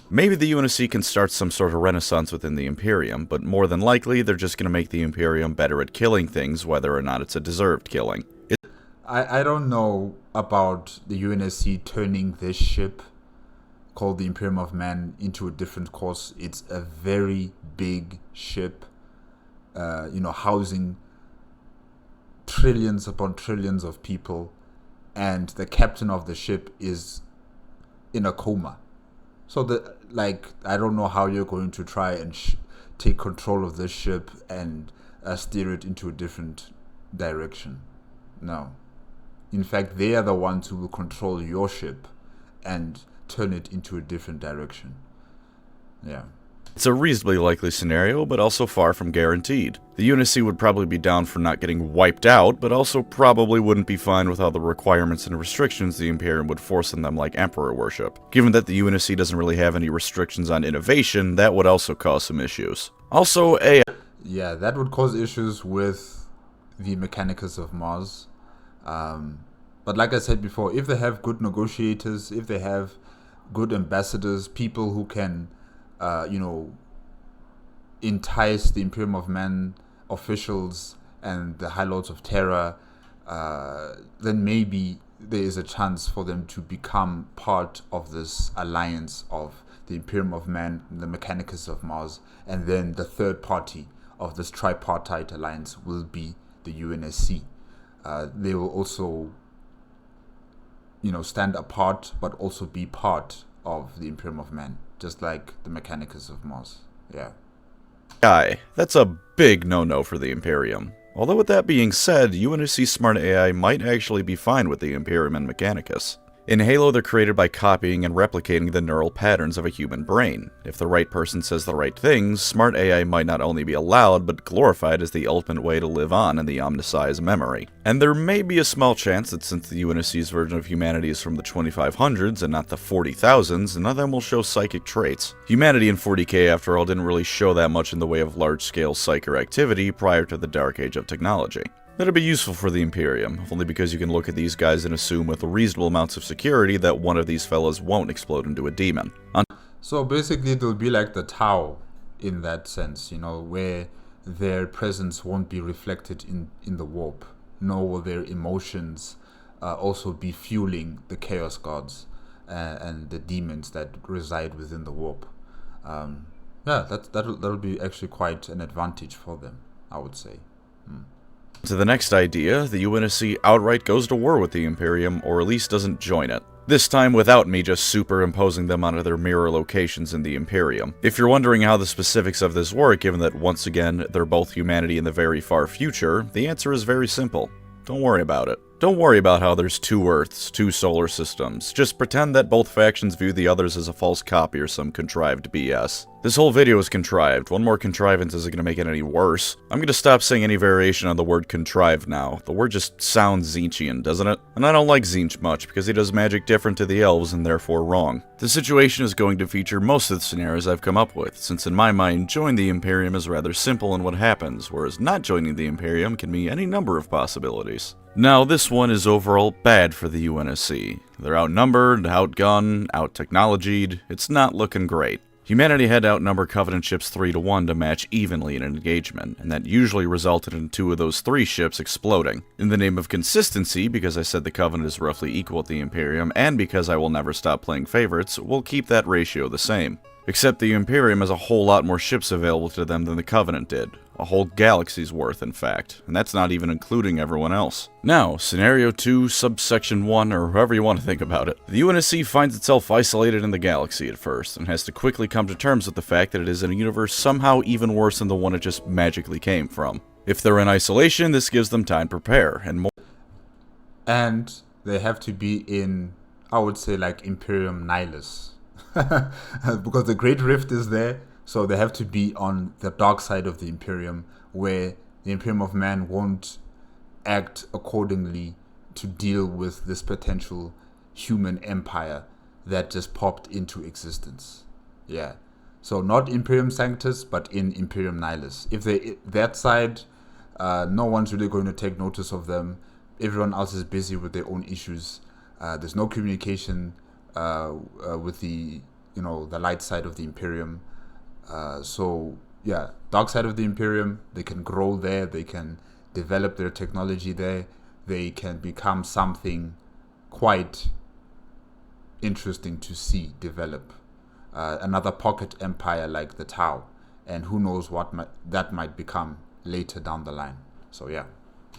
Maybe the UNSC can start some sort of renaissance within the Imperium, but more than likely, they're just going to make the Imperium better at killing things, whether or not it's a deserved killing. I don't know about the UNSC turning this ship, called the Imperium of Man, into a different course. It's a very big ship, housing trillions upon trillions of people, and the captain of the ship is in a coma. So I don't know how you're going to try and take control of this ship and steer it into a different direction. No. In fact, they are the ones who will control your ship and turn it into a different direction. Yeah. It's a reasonably likely scenario, but also far from guaranteed. The UNSC would probably be down for not getting wiped out, but also probably wouldn't be fine with all the requirements and restrictions the Imperium would force on them, like emperor worship. Given that the UNSC doesn't really have any restrictions on innovation, that would also cause some issues. Also, AI... Yeah, that would cause issues with the Mechanicus of Mars. But like I said before, if they have good negotiators, if they have good ambassadors, people who can entice the Imperium of Man officials and the High Lords of Terra, then maybe there is a chance for them to become part of this alliance of the Imperium of Man, the Mechanicus of Mars, and then the third party of this tripartite alliance will be the UNSC. They will also, stand apart, but also be part of the Imperium of Man, just like the Mechanicus of Mars. Yeah. That's a big no-no for the Imperium. Although with that being said, UNSC Smart AI might actually be fine with the Imperium and Mechanicus. In Halo, they're created by copying and replicating the neural patterns of a human brain. If the right person says the right things, Smart AI might not only be allowed, but glorified as the ultimate way to live on in the Omnisci's memory. And there may be a small chance that since the UNSC's version of humanity is from the 2500s and not the 40,000s, none of them will show psychic traits. Humanity in 40k, after all, didn't really show that much in the way of large-scale psyker activity prior to the Dark Age of technology. That'd be useful for the Imperium, only because you can look at these guys and assume with reasonable amounts of security that one of these fellas won't explode into a demon. So basically it'll be like the Tau in that sense, where their presence won't be reflected in the warp, nor will their emotions also be fueling the Chaos Gods and the demons that reside within the warp. That'll be actually quite an advantage for them, I would say. To the next idea, the UNSC outright goes to war with the Imperium, or at least doesn't join it. This time without me just superimposing them onto their mirror locations in the Imperium. If you're wondering how the specifics of this work, given that once again, they're both humanity in the very far future, the answer is very simple. Don't worry about it. Don't worry about how there's 2 Earths, 2 solar systems. Just pretend that both factions view the others as a false copy or some contrived BS. This whole video is contrived. One more contrivance isn't going to make it any worse. I'm going to stop saying any variation on the word contrived now. The word just sounds Zinchian, doesn't it? And I don't like Zinch much because he does magic different to the elves and therefore wrong. The situation is going to feature most of the scenarios I've come up with, since in my mind, join the Imperium is rather simple in what happens, whereas not joining the Imperium can mean any number of possibilities. Now, this one is overall bad for the UNSC. They're outnumbered, outgunned, out-technologied. It's not looking great. Humanity had to outnumber Covenant ships 3-1 to match evenly in an engagement, and that usually resulted in 2 of those 3 ships exploding. In the name of consistency, because I said the Covenant is roughly equal at the Imperium, and because I will never stop playing favorites, we'll keep that ratio the same. Except the Imperium has a whole lot more ships available to them than the Covenant did. A whole galaxy's worth, in fact, and that's not even including everyone else. Now, Scenario 2, Subsection 1, or however you want to think about it. The UNSC finds itself isolated in the galaxy at first, and has to quickly come to terms with the fact that it is in a universe somehow even worse than the one it just magically came from. If they're in isolation, this gives them time to prepare, and more. And they have to be in, I would say, like Imperium Nihilus. Because the Great Rift is there, so they have to be on the dark side of the Imperium, where the Imperium of Man won't act accordingly to deal with this potential human empire that just popped into existence. Yeah. So not Imperium Sanctus, but in Imperium Nihilus. If they that side, no one's really going to take notice of them. Everyone else is busy with their own issues. There's no communication with the the light side of the Imperium. So yeah, dark side of the Imperium, they can grow there, they can develop their technology there, they can become something quite interesting to see develop. Another pocket empire like the Tau, and who knows what that might become later down the line. So yeah.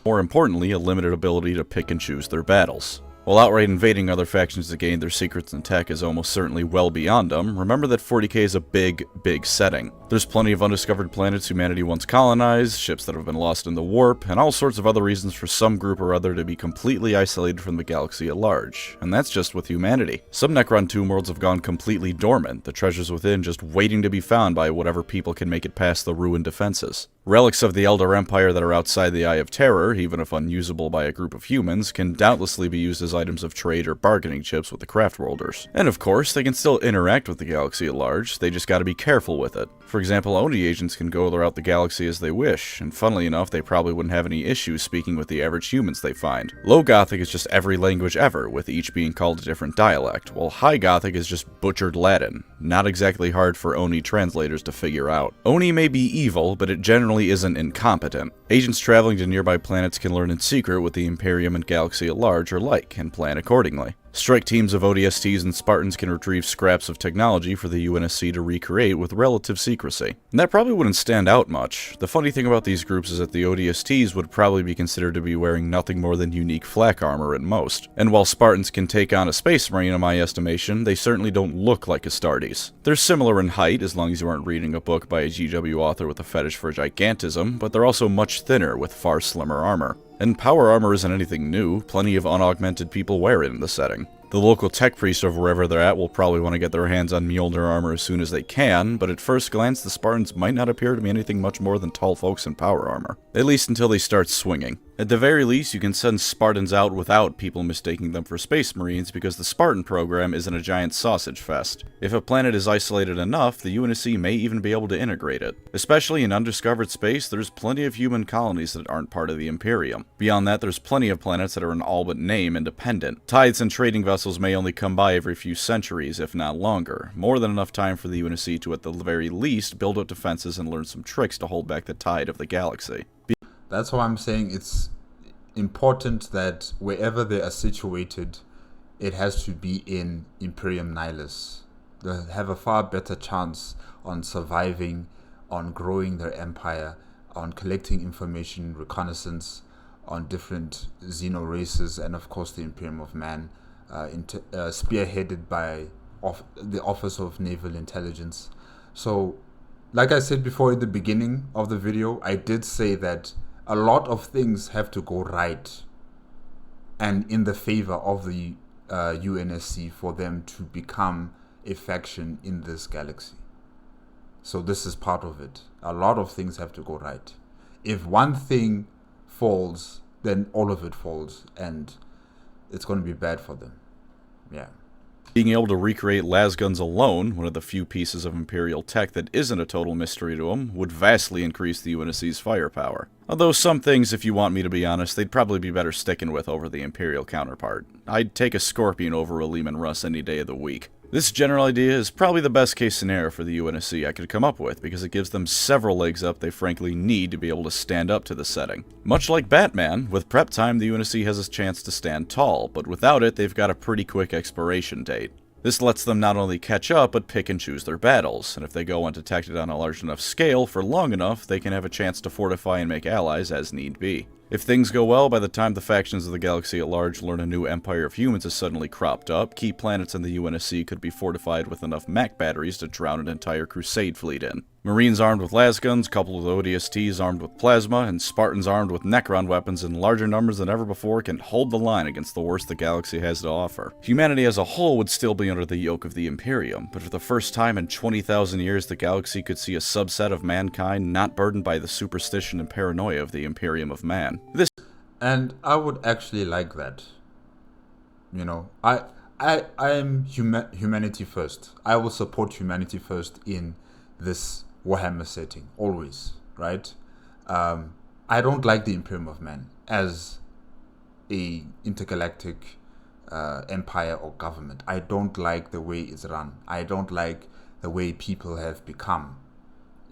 More importantly, a limited ability to pick and choose their battles. While outright invading other factions to gain their secrets and tech is almost certainly well beyond them, remember that 40k is a big setting. There's plenty of undiscovered planets humanity once colonized, ships that have been lost in the warp, and all sorts of other reasons for some group or other to be completely isolated from the galaxy at large. And that's just with humanity. Some Necron tomb worlds have gone completely dormant, the treasures within just waiting to be found by whatever people can make it past the ruined defenses. Relics of the Elder Empire that are outside the Eye of Terror, even if unusable by a group of humans, can doubtlessly be used as items of trade or bargaining chips with the craftworlders. And of course, they can still interact with the galaxy at large, they just gotta be careful with it. For example, Oni agents can go throughout the galaxy as they wish, and funnily enough, they probably wouldn't have any issues speaking with the average humans they find. Low Gothic is just every language ever, with each being called a different dialect, while High Gothic is just butchered Latin. Not exactly hard for Oni translators to figure out. Oni may be evil, but it generally isn't incompetent. Agents traveling to nearby planets can learn in secret what the Imperium and galaxy at large are like, and plan accordingly. Strike teams of ODSTs and Spartans can retrieve scraps of technology for the UNSC to recreate with relative secrecy. And that probably wouldn't stand out much. The funny thing about these groups is that the ODSTs would probably be considered to be wearing nothing more than unique flak armor at most. And while Spartans can take on a Space Marine in my estimation, they certainly don't look like Astartes. They're similar in height, as long as you aren't reading a book by a GW author with a fetish for gigantism, but they're also much thinner with far slimmer armor. And power armor isn't anything new, plenty of unaugmented people wear it in the setting. The local tech priest of wherever they're at will probably want to get their hands on Mjolnir armor as soon as they can, but at first glance the Spartans might not appear to be anything much more than tall folks in power armor. At least until they start swinging. At the very least, you can send Spartans out without people mistaking them for Space Marines because the Spartan program isn't a giant sausage fest. If a planet is isolated enough, the UNSC may even be able to integrate it. Especially in undiscovered space, there's plenty of human colonies that aren't part of the Imperium. Beyond that, there's plenty of planets that are in all but name independent. Tides and trading vessels may only come by every few centuries, if not longer. More than enough time for the UNSC to at the very least build up defenses and learn some tricks to hold back the tide of the galaxy. That's why I'm saying it's important that wherever they are situated, it has to be in Imperium Nihilus. They'll have a far better chance on surviving, on growing their empire, on collecting information, reconnaissance, on different xeno races, and of course the Imperium of Man, spearheaded by the Office of Naval Intelligence. So, like I said before in the beginning of the video, I did say that a lot of things have to go right and in the favor of the UNSC for them to become a faction in this galaxy. So this is part of it. A lot of things have to go right. If one thing falls, then all of it falls, and it's going to be bad for them. Yeah. Being able to recreate lasguns alone, one of the few pieces of Imperial tech that isn't a total mystery to them, would vastly increase the UNSC's firepower. Although some things, if you want me to be honest, they'd probably be better sticking with over the Imperial counterpart. I'd take a Scorpion over a Lehman Russ any day of the week. This general idea is probably the best case scenario for the UNSC I could come up with, because it gives them several legs up they frankly need to be able to stand up to the setting. Much like Batman, with prep time the UNSC has a chance to stand tall, but without it they've got a pretty quick expiration date. This lets them not only catch up, but pick and choose their battles, and if they go undetected on a large enough scale for long enough, they can have a chance to fortify and make allies as need be. If things go well, by the time the factions of the galaxy at large learn a new empire of humans has suddenly cropped up, key planets in the UNSC could be fortified with enough mech batteries to drown an entire crusade fleet in. Marines armed with lasguns, coupled with ODSTs armed with plasma, and Spartans armed with Necron weapons in larger numbers than ever before can hold the line against the worst the galaxy has to offer. Humanity as a whole would still be under the yoke of the Imperium, but for the first time in 20,000 years the galaxy could see a subset of mankind not burdened by the superstition and paranoia of the Imperium of Man. And I would actually like that. You know, I am humanity first. I will support humanity first in this Warhammer setting, always, right? I don't like the Imperium of Man as a intergalactic empire or government. I don't like the way it's run. I don't like the way people have become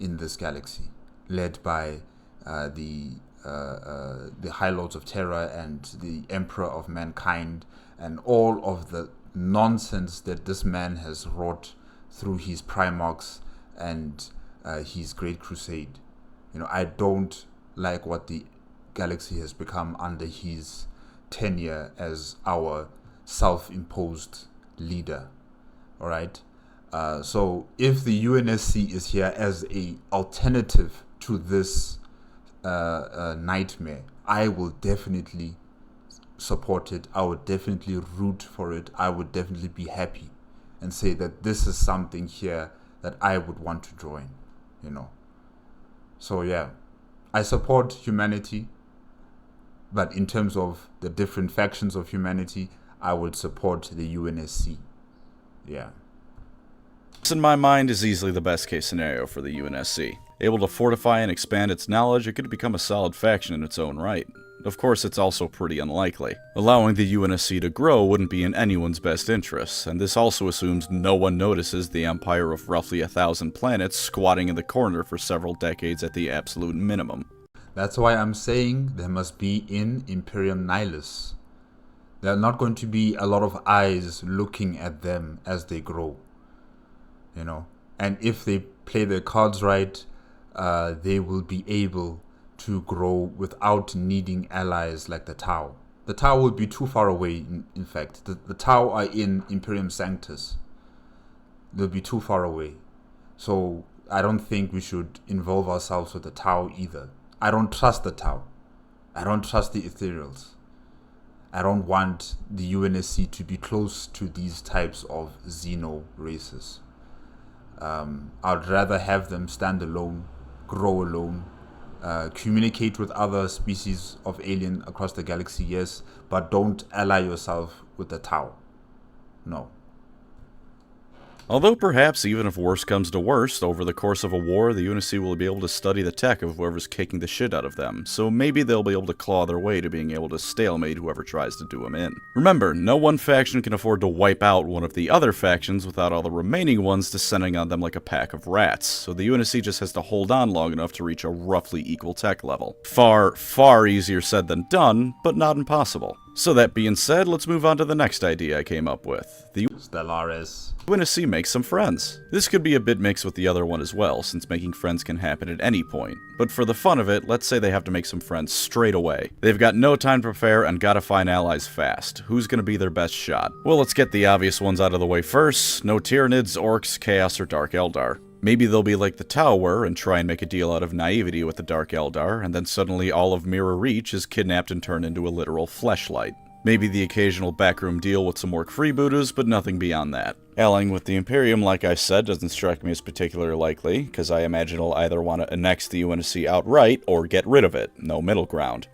in this galaxy, led by the High Lords of Terror and the Emperor of Mankind, and all of the nonsense that this man has wrought through his Primarchs and his Great Crusade. You know, I don't like what the galaxy has become under his tenure as our self-imposed leader. All right. So if the UNSC is here as a alternative to this nightmare, I will definitely support it. I would definitely root for it. I would definitely be happy and say that this is something here that I would want to join, you know. So yeah, I support humanity, but in terms of the different factions of humanity, I would support the UNSC. Yeah. This, in my mind, is easily the best case scenario for the UNSC. Able to fortify and expand its knowledge, it could become a solid faction in its own right. Of course, it's also pretty unlikely. Allowing the UNSC to grow wouldn't be in anyone's best interests, and this also assumes no one notices the empire of roughly 1,000 planets squatting in the corner for several decades at the absolute minimum. That's why I'm saying there must be in Imperium Nihilus. There are not going to be a lot of eyes looking at them as they grow, you know. And if they play their cards right, they will be able to grow without needing allies like the Tau. The Tau will be too far away, in fact. The Tau are in Imperium Sanctus. They'll be too far away. So I don't think we should involve ourselves with the Tau either. I don't trust the Tau. I don't trust the Ethereals. I don't want the UNSC to be close to these types of xeno races. I'd rather have them stand alone, grow alone, communicate with other species of alien across the galaxy, yes, but don't ally yourself with the Tau. No. Although perhaps even if worse comes to worst, over the course of a war, the UNSC will be able to study the tech of whoever's kicking the shit out of them, so maybe they'll be able to claw their way to being able to stalemate whoever tries to do them in. Remember, no one faction can afford to wipe out one of the other factions without all the remaining ones descending on them like a pack of rats, so the UNSC just has to hold on long enough to reach a roughly equal tech level. Far, far easier said than done, but not impossible. So that being said, let's move on to the next idea I came up with. The Stellaris. UNSC makes some friends. This could be a bit mixed with the other one as well, since making friends can happen at any point. But for the fun of it, let's say they have to make some friends straight away. They've got no time to prepare and gotta find allies fast. Who's gonna be their best shot? Well, let's get the obvious ones out of the way first. No Tyranids, Orcs, Chaos, or Dark Eldar. Maybe they'll be like the Tau were and try and make a deal out of naivety with the Dark Eldar, and then suddenly all of Mirror Reach is kidnapped and turned into a literal fleshlight. Maybe the occasional backroom deal with some orc freebooters, but nothing beyond that. Allying with the Imperium, like I said, doesn't strike me as particularly likely, because I imagine it'll either want to annex the UNSC outright or get rid of it. No middle ground.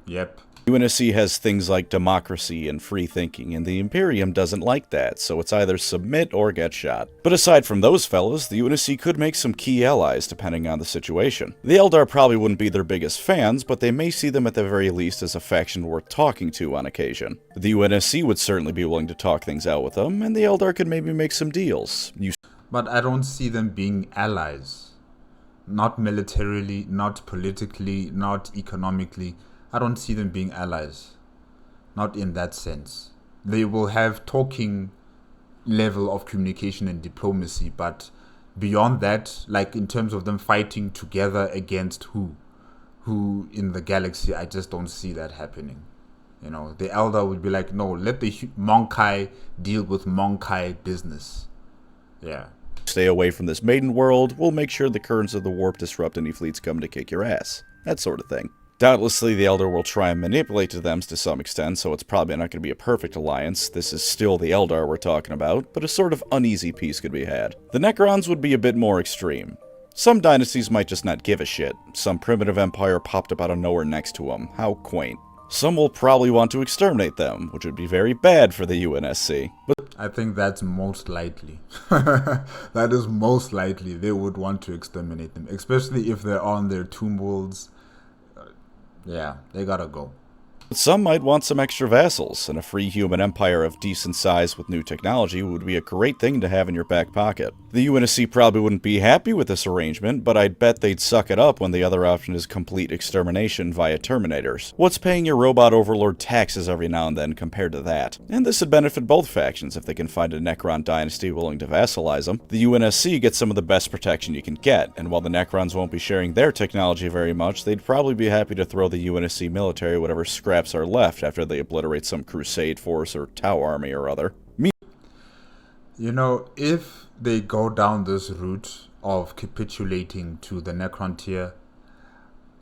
Yep. UNSC has things like democracy and free thinking, and the Imperium doesn't like that, so it's either submit or get shot. But aside from those fellas, the UNSC could make some key allies depending on the situation. The Eldar probably wouldn't be their biggest fans, but they may see them at the very least as a faction worth talking to on occasion. The UNSC would certainly be willing to talk things out with them, and the Eldar could maybe make some deals. But I don't see them being allies. Not militarily, not politically, not economically. I don't see them being allies. Not in that sense. They will have talking level of communication and diplomacy, but beyond that, like in terms of them fighting together against who in the galaxy, I just don't see that happening. You know, the Eldar would be like, no, let the Monkai deal with Monkai business. Yeah. Stay away from this maiden world, we'll make sure the currents of the warp disrupt any fleets coming to kick your ass. That sort of thing. Doubtlessly, the Eldar will try and manipulate the Thems to some extent, so it's probably not going to be a perfect alliance. This is still the Eldar we're talking about, but a sort of uneasy peace could be had. The Necrons would be a bit more extreme. Some dynasties might just not give a shit. Some primitive empire popped up out of nowhere next to them. How quaint. Some will probably want to exterminate them, which would be very bad for the UNSC. But I think that's most likely. That is most likely they would want to exterminate them, especially if they're on their tomb worlds. Yeah, they gotta go. But some might want some extra vassals, and a free human empire of decent size with new technology would be a great thing to have in your back pocket. The UNSC probably wouldn't be happy with this arrangement, but I'd bet they'd suck it up when the other option is complete extermination via Terminators. What's paying your robot overlord taxes every now and then compared to that? And this would benefit both factions if they can find a Necron dynasty willing to vassalize them. The UNSC gets some of the best protection you can get, and while the Necrons won't be sharing their technology very much, they'd probably be happy to throw the UNSC military whatever scraps are left after they obliterate some crusade force or Tau army or other. You know, if they go down this route of capitulating to the Necron tier,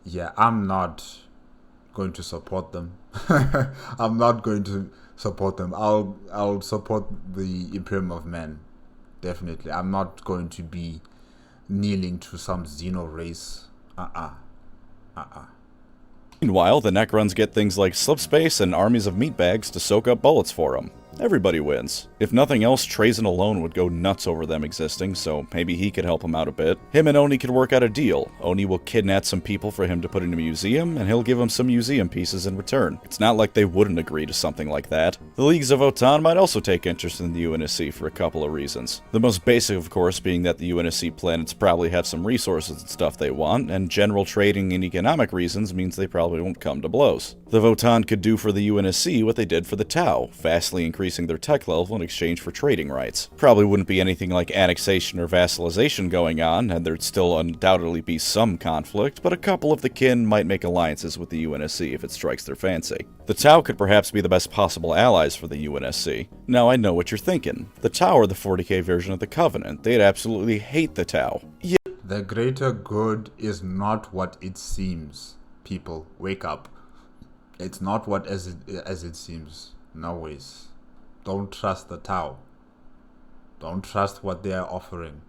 yeah, I'm not going to support them. I'm not going to support them. I'll support the Imperium of Men, definitely. I'm not going to be kneeling to some Xeno race. Meanwhile, the Necrons get things like slip space and armies of meatbags to soak up bullets for them. Everybody wins. If nothing else, Trazyn alone would go nuts over them existing, so maybe he could help him out a bit. Him and Oni could work out a deal. Oni will kidnap some people for him to put in a museum, and he'll give him some museum pieces in return. It's not like they wouldn't agree to something like that. The Leagues of Votann might also take interest in the UNSC for a couple of reasons. The most basic, of course, being that the UNSC planets probably have some resources and stuff they want, and general trading and economic reasons means they probably won't come to blows. The Votann could do for the UNSC what they did for the Tau, vastly increasing their tech level in exchange for trading rights. Probably wouldn't be anything like annexation or vassalization going on, and there'd still undoubtedly be some conflict, but a couple of the kin might make alliances with the UNSC if it strikes their fancy. The Tau could perhaps be the best possible allies for the UNSC. Now I know what you're thinking. The Tau are the 40k version of the Covenant. They'd absolutely hate the Tau. Yeah. The greater good is not what it seems. People, wake up. It's not what as it seems. No ways. Don't trust the Tau. Don't trust what they are offering.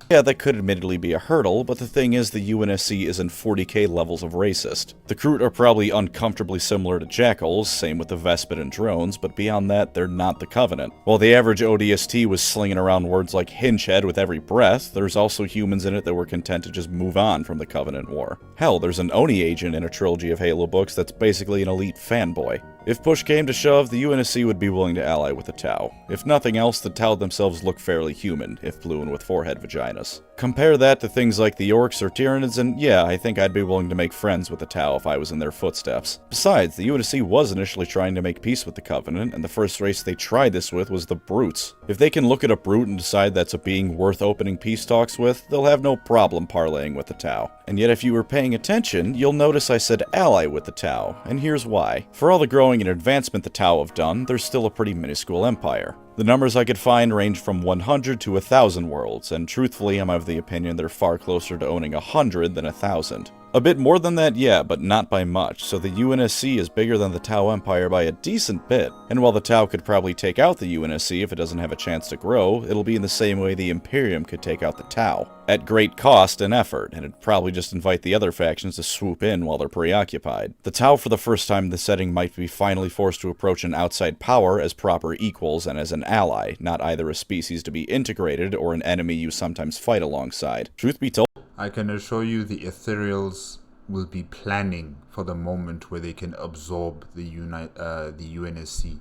Yeah, that could admittedly be a hurdle, but the thing is the UNSC isn't 40k levels of racist. The Kroot are probably uncomfortably similar to Jackals, same with the Vespid and drones, but beyond that, they're not the Covenant. While the average ODST was slinging around words like hingehead with every breath, there's also humans in it that were content to just move on from the Covenant War. Hell, there's an Oni agent in a trilogy of Halo books that's basically an elite fanboy. If push came to shove, the UNSC would be willing to ally with the Tau. If nothing else, the Tau themselves look fairly human, if blue and with forehead vaginas. Compare that to things like the Orcs or Tyranids, and yeah, I think I'd be willing to make friends with the Tau if I was in their footsteps. Besides, the UNSC was initially trying to make peace with the Covenant, and the first race they tried this with was the Brutes. If they can look at a Brute and decide that's a being worth opening peace talks with, they'll have no problem parlaying with the Tau. And yet if you were paying attention, you'll notice I said ally with the Tau, and here's why. For all the growing and advancement the Tau have done, they're still a pretty minuscule empire. The numbers I could find range from 100 to 1,000 worlds, and truthfully I'm of the opinion they're far closer to owning 100 than 1,000. A bit more than that, yeah, but not by much, so the UNSC is bigger than the Tau Empire by a decent bit. And while the Tau could probably take out the UNSC if it doesn't have a chance to grow, it'll be in the same way the Imperium could take out the Tau. At great cost and effort, and it'd probably just invite the other factions to swoop in while they're preoccupied. The Tau for the first time in the setting might be finally forced to approach an outside power as proper equals and as an ally, not either a species to be integrated or an enemy you sometimes fight alongside. Truth be told, I can assure you the Ethereals will be planning for the moment where they can absorb the UNSC.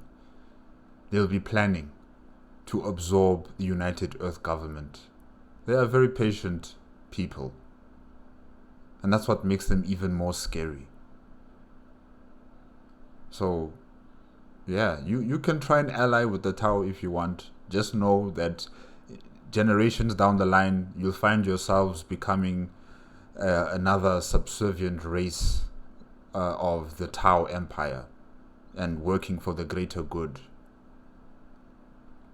They'll be planning to absorb the United Earth government. They are very patient people. And that's what makes them even more scary. So, yeah, you can try and ally with the Tau if you want. Just know that generations down the line, you'll find yourselves becoming another subservient race of the Tau Empire and working for the greater good.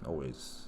Always.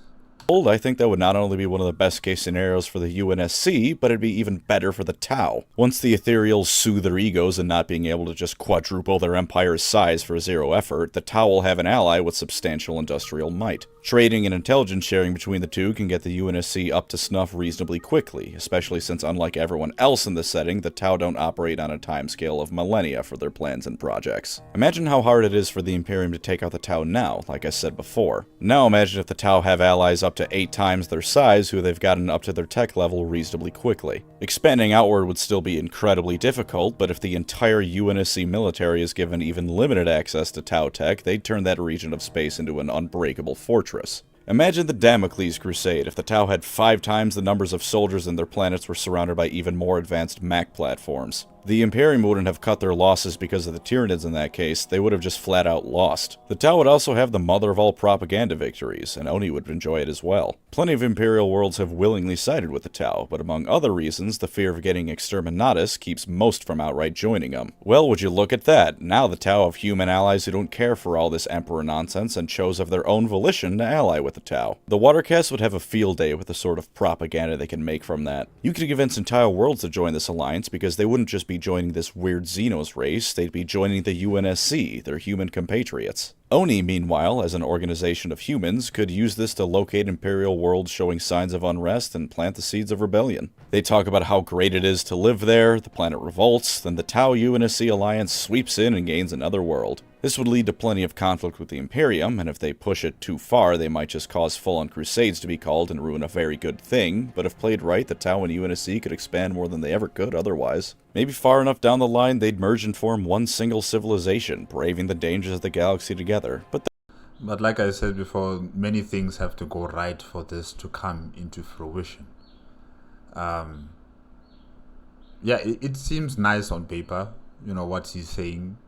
I think that would not only be one of the best case scenarios for the UNSC, but it'd be even better for the Tau. Once the Ethereals soothe their egos and not being able to just quadruple their empire's size for zero effort, the Tau will have an ally with substantial industrial might. Trading and intelligence sharing between the two can get the UNSC up to snuff reasonably quickly, especially since unlike everyone else in this setting, the Tau don't operate on a timescale of millennia for their plans and projects. Imagine how hard it is for the Imperium to take out the Tau now, like I said before. Now imagine if the Tau have allies up to 8 times their size who they've gotten up to their tech level reasonably quickly. Expanding outward would still be incredibly difficult, but if the entire UNSC military is given even limited access to Tau tech, they'd turn that region of space into an unbreakable fortress. Imagine the Damocles Crusade if the Tau had 5 times the numbers of soldiers and their planets were surrounded by even more advanced Mac platforms. The Imperium wouldn't have cut their losses because of the Tyranids in that case, they would have just flat out lost. The Tau would also have the mother of all propaganda victories, and Oni would enjoy it as well. Plenty of Imperial worlds have willingly sided with the Tau, but among other reasons, the fear of getting exterminatus keeps most from outright joining them. Well, would you look at that? Now the Tau have human allies who don't care for all this Emperor nonsense and chose of their own volition to ally with the Tau. The Watercasts would have a field day with the sort of propaganda they can make from that. You could convince entire worlds to join this alliance because they wouldn't just be joining this weird Xenos race, they'd be joining the UNSC, their human compatriots. Oni, meanwhile, as an organization of humans, could use this to locate Imperial worlds showing signs of unrest and plant the seeds of rebellion. They talk about how great it is to live there, the planet revolts, then the Tau UNSC alliance sweeps in and gains another world. This would lead to plenty of conflict with the Imperium, and if they push it too far, they might just cause full-on crusades to be called and ruin a very good thing, but if played right, the Tau and UNSC could expand more than they ever could otherwise. Maybe far enough down the line, they'd merge and form one single civilization, braving the dangers of the galaxy together, But like I said before, many things have to go right for this to come into fruition. Yeah, it seems nice on paper, what he's saying.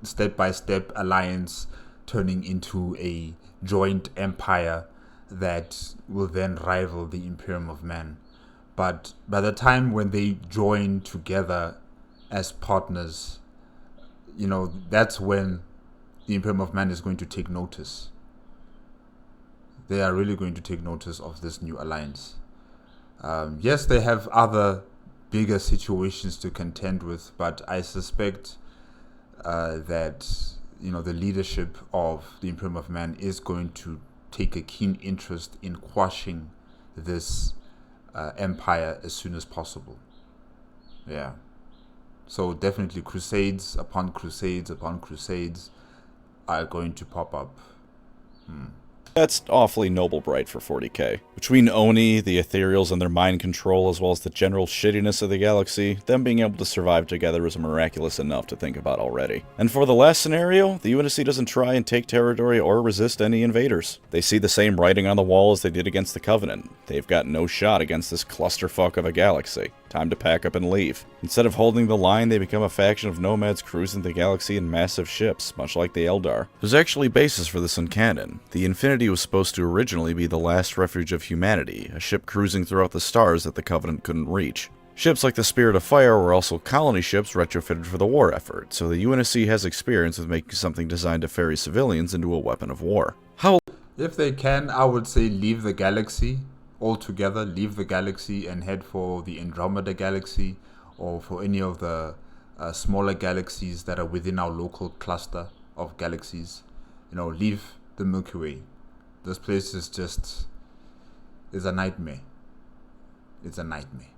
Step-by-step alliance turning into a joint empire that will then rival the Imperium of Man. But by the time when they join together as partners, that's when the Imperium of Man is going to take notice. They are really going to take notice of this new alliance. Yes, they have other bigger situations to contend with, but I suspect that the leadership of the Imperium of Man is going to take a keen interest in quashing this empire as soon as possible. Yeah. So definitely crusades upon crusades upon crusades are going to pop up. That's awfully noble bright for 40k. Between Oni, the Ethereals and their mind control, as well as the general shittiness of the galaxy, them being able to survive together is miraculous enough to think about already. And for the last scenario, the UNSC doesn't try and take territory or resist any invaders. They see the same writing on the wall as they did against the Covenant. They've got no shot against this clusterfuck of a galaxy. Time to pack up and leave. Instead of holding the line, they become a faction of nomads cruising the galaxy in massive ships, much like the Eldar. There's actually basis for this in canon. The Infinity was supposed to originally be the last refuge of humanity, a ship cruising throughout the stars that the Covenant couldn't reach. Ships like the Spirit of Fire were also colony ships retrofitted for the war effort, so the UNSC has experience with making something designed to ferry civilians into a weapon of war. If they can, I would say leave the galaxy altogether, leave the galaxy and head for the Andromeda galaxy or for any of the smaller galaxies that are within our local cluster of galaxies. Leave the Milky Way. This place is a nightmare. It's a nightmare.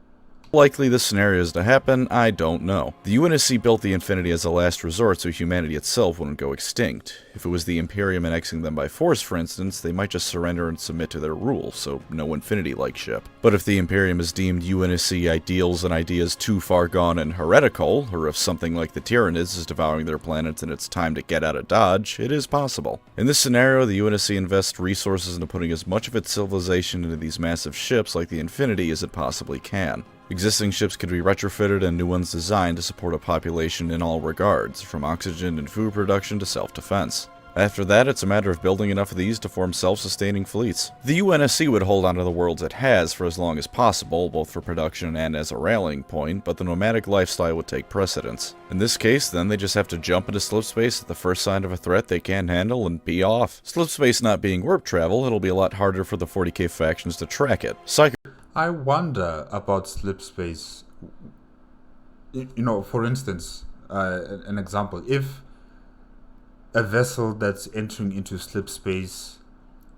Likely this scenario is to happen, I don't know. The UNSC built the Infinity as a last resort so humanity itself wouldn't go extinct. If it was the Imperium annexing them by force, for instance, they might just surrender and submit to their rule, so no Infinity-like ship. But if the Imperium has deemed UNSC ideals and ideas too far gone and heretical, or if something like the Tyranids is devouring their planets and it's time to get out of Dodge, it is possible. In this scenario, the UNSC invests resources into putting as much of its civilization into these massive ships like the Infinity as it possibly can. Existing ships could be retrofitted and new ones designed to support a population in all regards, from oxygen and food production to self-defense. After that, it's a matter of building enough of these to form self-sustaining fleets. The UNSC would hold onto the worlds it has for as long as possible, both for production and as a rallying point, but the nomadic lifestyle would take precedence. In this case, then they just have to jump into slipspace at the first sign of a threat they can't handle and be off. Slipspace not being warp travel, it'll be a lot harder for the 40k factions to track it. I wonder about slipspace. For instance, an example. If a vessel that's entering into slip space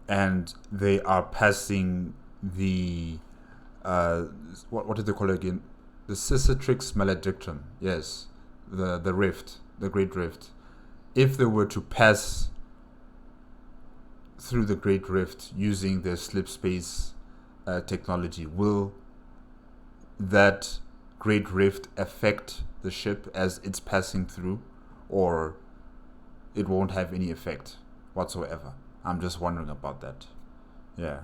and they are passing the what did they call it again? The Cicatrix Maledictum. Yes, the rift, the Great Rift. If they were to pass through the Great Rift using their slip space technology, will that Great Rift affect the ship as it's passing through, or it won't have any effect whatsoever? I'm just wondering about that. Yeah,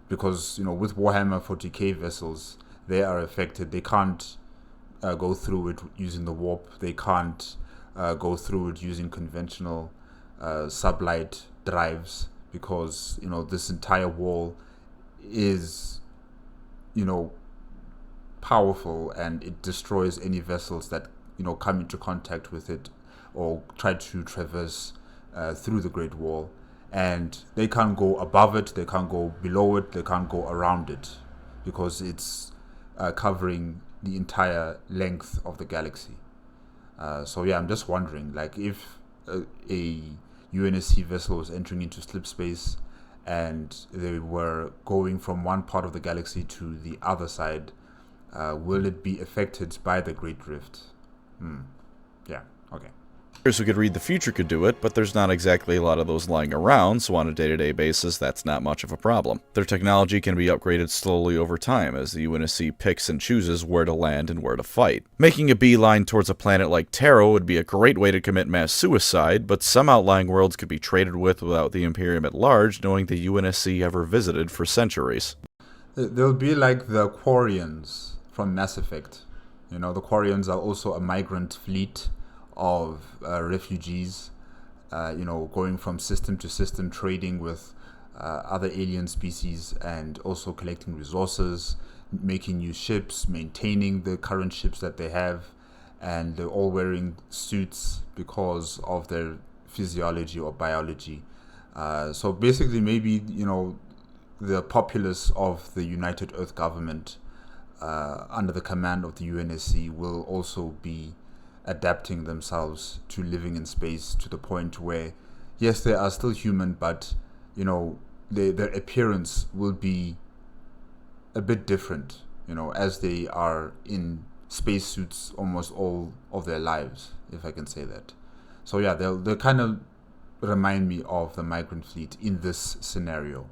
because with Warhammer 40k vessels, they are affected. They can't go through it using the warp. They can't go through it using conventional sublight drives, because this entire wall is powerful, and it destroys any vessels that come into contact with it or try to traverse through the Great Wall. And they can't go above it, they can't go below it, they can't go around it, because it's covering the entire length of the galaxy. So yeah, I'm just wondering, like, if a UNSC vessel was entering into slip space and they were going from one part of the galaxy to the other side, will it be affected by the Great Rift? Yeah, okay. Here's who could read the future could do it, but there's not exactly a lot of those lying around, so on a day-to-day basis, that's not much of a problem. Their technology can be upgraded slowly over time as the UNSC picks and chooses where to land and where to fight. Making a beeline towards a planet like Terra would be a great way to commit mass suicide, but some outlying worlds could be traded with without the Imperium at large knowing the UNSC ever visited for centuries. They'll be like the Quarians from Mass Effect. The Quarians are also a migrant fleet of refugees, going from system to system, trading with other alien species, and also collecting resources, making new ships, maintaining the current ships that they have, and they're all wearing suits because of their physiology or biology. So basically, maybe the populace of the United Earth government, under the command of the UNSC, will also be adapting themselves to living in space, to the point where, yes, they are still human, but their appearance will be a bit different, as they are in spacesuits almost all of their lives, if I can say that. So yeah, they'll kind of remind me of the migrant fleet in this scenario.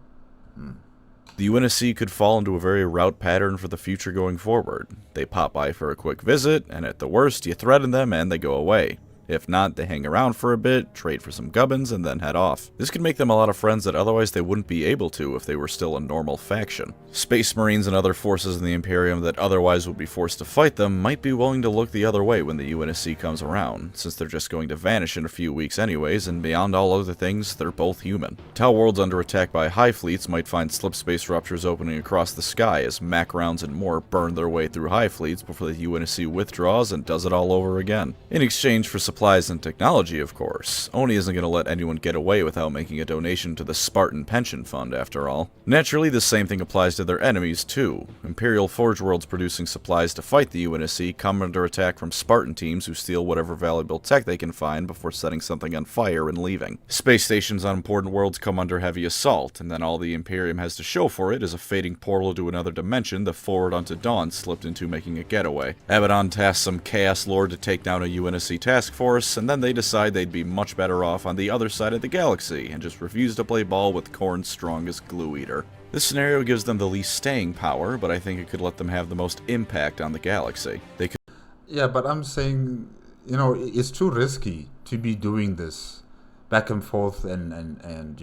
The UNSC could fall into a very route pattern for the future going forward. They pop by for a quick visit, and at the worst, you threaten them and they go away. If not, they hang around for a bit, trade for some gubbins, and then head off. This could make them a lot of friends that otherwise they wouldn't be able to if they were still a normal faction. Space Marines and other forces in the Imperium that otherwise would be forced to fight them might be willing to look the other way when the UNSC comes around, since they're just going to vanish in a few weeks anyways, and beyond all other things, they're both human. Tau worlds under attack by hive fleets might find slip space ruptures opening across the sky as Mac rounds and more burn their way through hive fleets before the UNSC withdraws and does it all over again. In exchange for supplies and technology, of course. Oni isn't going to let anyone get away without making a donation to the Spartan Pension Fund, after all. Naturally, the same thing applies to their enemies, too. Imperial Forge worlds producing supplies to fight the UNSC come under attack from Spartan teams who steal whatever valuable tech they can find before setting something on fire and leaving. Space stations on important worlds come under heavy assault, and then all the Imperium has to show for it is a fading portal to another dimension the Forward Unto Dawn slipped into making a getaway. Abaddon tasks some Chaos Lord to take down a UNSC task force, and then they decide they'd be much better off on the other side of the galaxy, and just refuse to play ball with Khorne's strongest glue eater. This scenario gives them the least staying power, but I think it could let them have the most impact on the galaxy. They could. Yeah, but I'm saying, it's too risky to be doing this back and forth and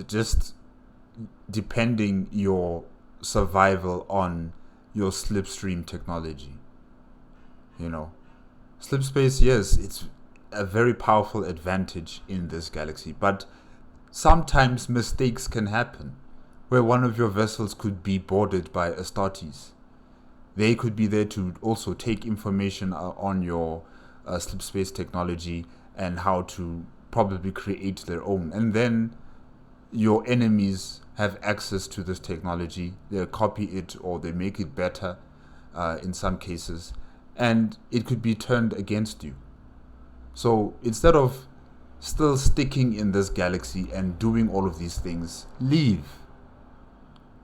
just depending your survival on your slipstream technology. Slip space, yes, it's a very powerful advantage in this galaxy, but sometimes mistakes can happen where one of your vessels could be boarded by Astartes. They could be there to also take information on your slip space technology and how to probably create their own. And then your enemies have access to this technology. They copy it or they make it better in some cases. And it could be turned against you. So instead of still sticking in this galaxy and doing all of these things, leave.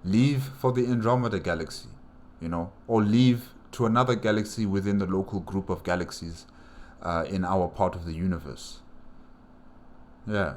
Leave for the Andromeda galaxy, or leave to another galaxy within the local group of galaxies in our part of the universe. Yeah.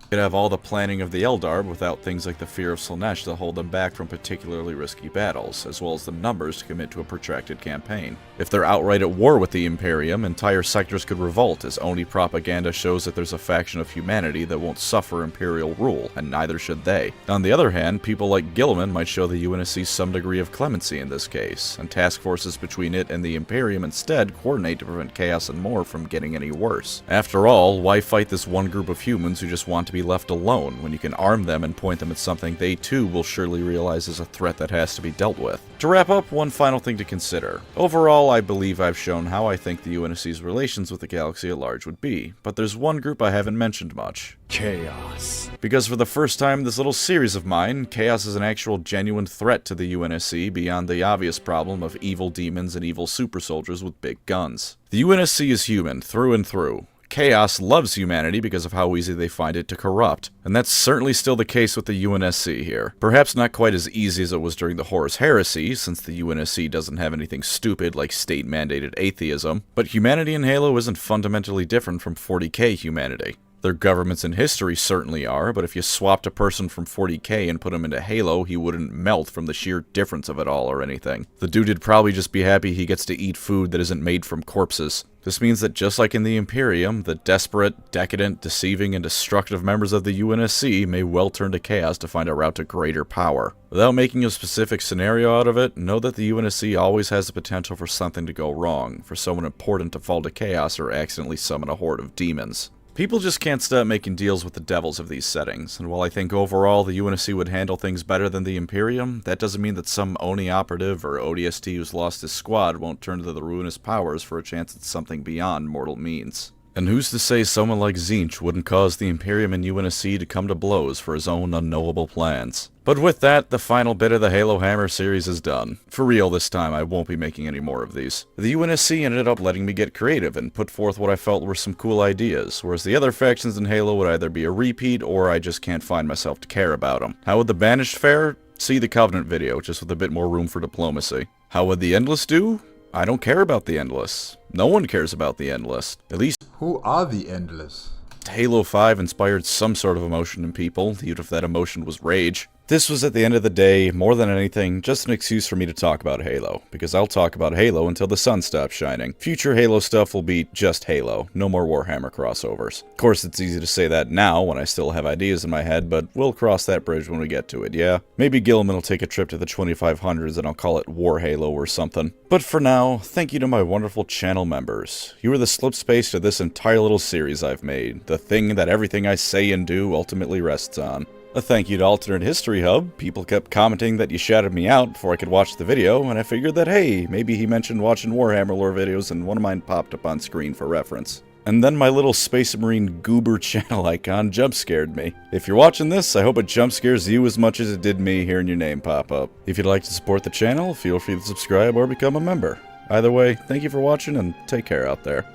Could have all the planning of the Eldar without things like the fear of Slaanesh to hold them back from particularly risky battles, as well as the numbers to commit to a protracted campaign. If they're outright at war with the Imperium, entire sectors could revolt, as Oni propaganda shows that there's a faction of humanity that won't suffer Imperial rule, and neither should they. On the other hand, people like Gilliman might show the UNSC some degree of clemency in this case, and task forces between it and the Imperium instead coordinate to prevent chaos and more from getting any worse. After all, why fight this one group of humans who just want to be left alone when you can arm them and point them at something they too will surely realize is a threat that has to be dealt with? To wrap up, one final thing to consider. Overall, I believe I've shown how I think the UNSC's relations with the galaxy at large would be, but there's one group I haven't mentioned much. Chaos. Because for the first time in this little series of mine, Chaos is an actual genuine threat to the UNSC beyond the obvious problem of evil demons and evil super soldiers with big guns. The UNSC is human, through and through. Chaos loves humanity because of how easy they find it to corrupt, and that's certainly still the case with the UNSC here. Perhaps not quite as easy as it was during the Horus Heresy, since the UNSC doesn't have anything stupid like state-mandated atheism, but humanity in Halo isn't fundamentally different from 40k humanity. Their governments in history certainly are, but if you swapped a person from 40k and put him into Halo, he wouldn't melt from the sheer difference of it all or anything. The dude'd probably just be happy he gets to eat food that isn't made from corpses. This means that just like in the Imperium, the desperate, decadent, deceiving, and destructive members of the UNSC may well turn to Chaos to find a route to greater power. Without making a specific scenario out of it, know that the UNSC always has the potential for something to go wrong, for someone important to fall to Chaos or accidentally summon a horde of demons. People just can't stop making deals with the devils of these settings, and while I think overall the UNSC would handle things better than the Imperium, that doesn't mean that some Oni operative or ODST who's lost his squad won't turn to the ruinous powers for a chance at something beyond mortal means. And who's to say someone like Tzeentch wouldn't cause the Imperium and UNSC to come to blows for his own unknowable plans? But with that, the final bit of the HaloHammer series is done. For real this time, I won't be making any more of these. The UNSC ended up letting me get creative and put forth what I felt were some cool ideas, whereas the other factions in Halo would either be a repeat or I just can't find myself to care about them. How would the Banished fare? See the Covenant video, just with a bit more room for diplomacy. How would the Endless do? I don't care about the Endless. No one cares about the Endless. At least, who are the Endless? Halo 5 inspired some sort of emotion in people, even if that emotion was rage. This was, at the end of the day, more than anything, just an excuse for me to talk about Halo, because I'll talk about Halo until the sun stops shining. Future Halo stuff will be just Halo, no more Warhammer crossovers. Of course, it's easy to say that now, when I still have ideas in my head, but we'll cross that bridge when we get to it, yeah? Maybe Gilliman will take a trip to the 2500s and I'll call it War Halo or something. But for now, thank you to my wonderful channel members. You are the slip space to this entire little series I've made, the thing that everything I say and do ultimately rests on. A thank you to Alternate History Hub. People kept commenting that you shouted me out before I could watch the video, and I figured that, hey, maybe he mentioned watching Warhammer lore videos and one of mine popped up on screen for reference. And then my little Space Marine goober channel icon jump scared me. If you're watching this, I hope it jump scares you as much as it did me hearing your name pop up. If you'd like to support the channel, feel free to subscribe or become a member. Either way, thank you for watching and take care out there.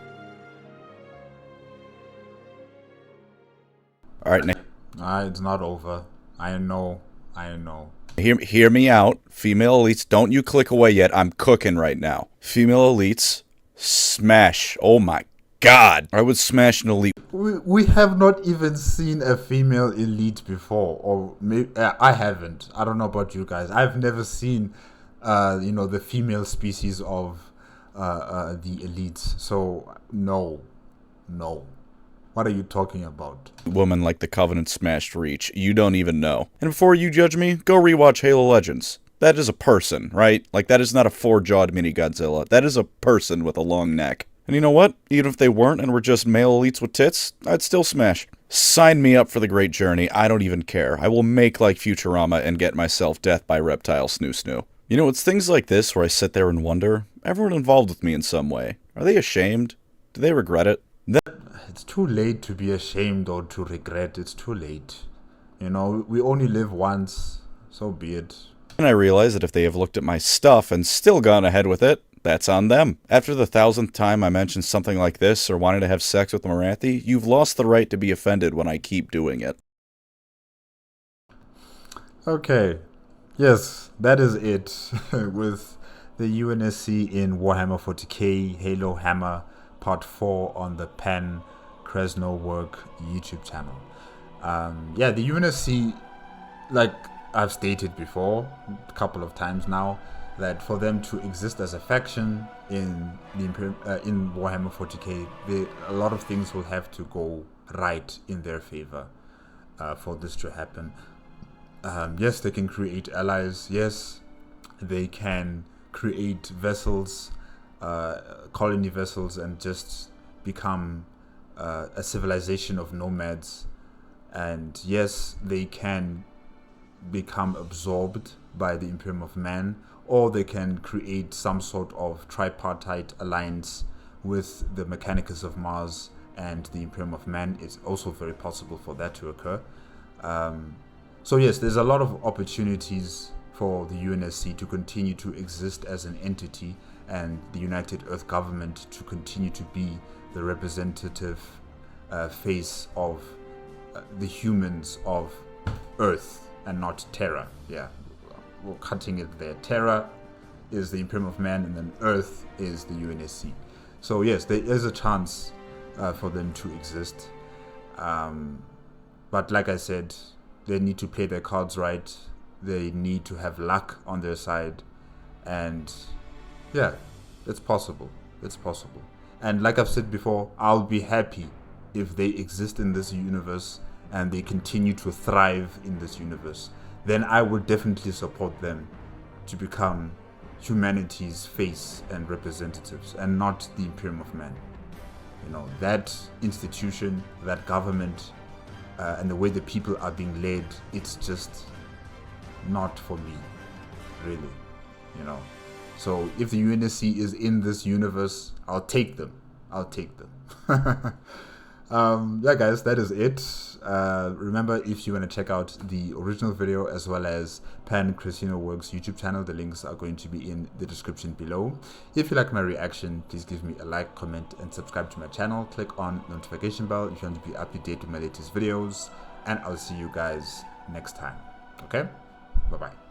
Alright, Nick. It's not over. I know. Hear me out. Female elites, don't you click away yet. I'm cooking right now. Female elites, smash. Oh my god. I would smash an elite. We have not even seen a female elite before. Or maybe, I haven't. I don't know about you guys. I've never seen, the female species of the elites. So, no. What are you talking about? Woman like the Covenant smashed Reach. You don't even know. And before you judge me, go rewatch Halo Legends. That is a person, right? Like, that is not a four-jawed mini-Godzilla. That is a person with a long neck. And you know what? Even if they weren't and were just male elites with tits, I'd still smash. Sign me up for the great journey. I don't even care. I will make like Futurama and get myself death by reptile snoo-snoo. You know, it's things like this where I sit there and wonder, everyone involved with me in some way, are they ashamed? Do they regret it? It's too late to be ashamed or to regret. It's too late. We only live once, so be it. And I realize that if they have looked at my stuff and still gone ahead with it, That's on them. After the 1,000th time I mention something like this or wanting to have sex with a Morathi, you've lost the right to be offended when I keep doing it. Okay. Yes, that is it with the UNSC in Warhammer 40k HaloHammer Part 4 on the PancreasNoWork YouTube channel. Yeah, the UNSC, like I've stated before a couple of times now, that for them to exist as a faction in in Warhammer 40k, a lot of things will have to go right in their favor for this to happen. Yes, they can create allies. Yes, they can create vessels, colony vessels, and just become a civilization of nomads. And yes, they can become absorbed by the Imperium of Man, or they can create some sort of tripartite alliance with the Mechanicus of Mars and the Imperium of Man. It's also very possible for that to occur. So yes, there's a lot of opportunities for the UNSC to continue to exist as an entity, and the United Earth government to continue to be the representative face of the humans of Earth and not Terra. Yeah, we're cutting it there. Terra is the Imperium of Man, and then Earth is the UNSC. So yes, there is a chance for them to exist. But like I said, they need to play their cards right. They need to have luck on their side. And yeah, it's possible. It's possible. And like I've said before, I'll be happy if they exist in this universe and they continue to thrive in this universe. Then I would definitely support them to become humanity's face and representatives, and not the Imperium of Man. You know, that institution, that government, and the way the people are being led, it's just not for me, really, you know. So if the UNSC is in this universe, I'll take them. Yeah, guys, that is it. Remember, if you want to check out the original video as well as PancreasNoWork's YouTube channel, the links are going to be in the description below. If you like my reaction, please give me a like, comment, and subscribe to my channel. Click on the notification bell if you want to be up to date with my latest videos, and I'll see you guys next time. Okay? Bye-bye.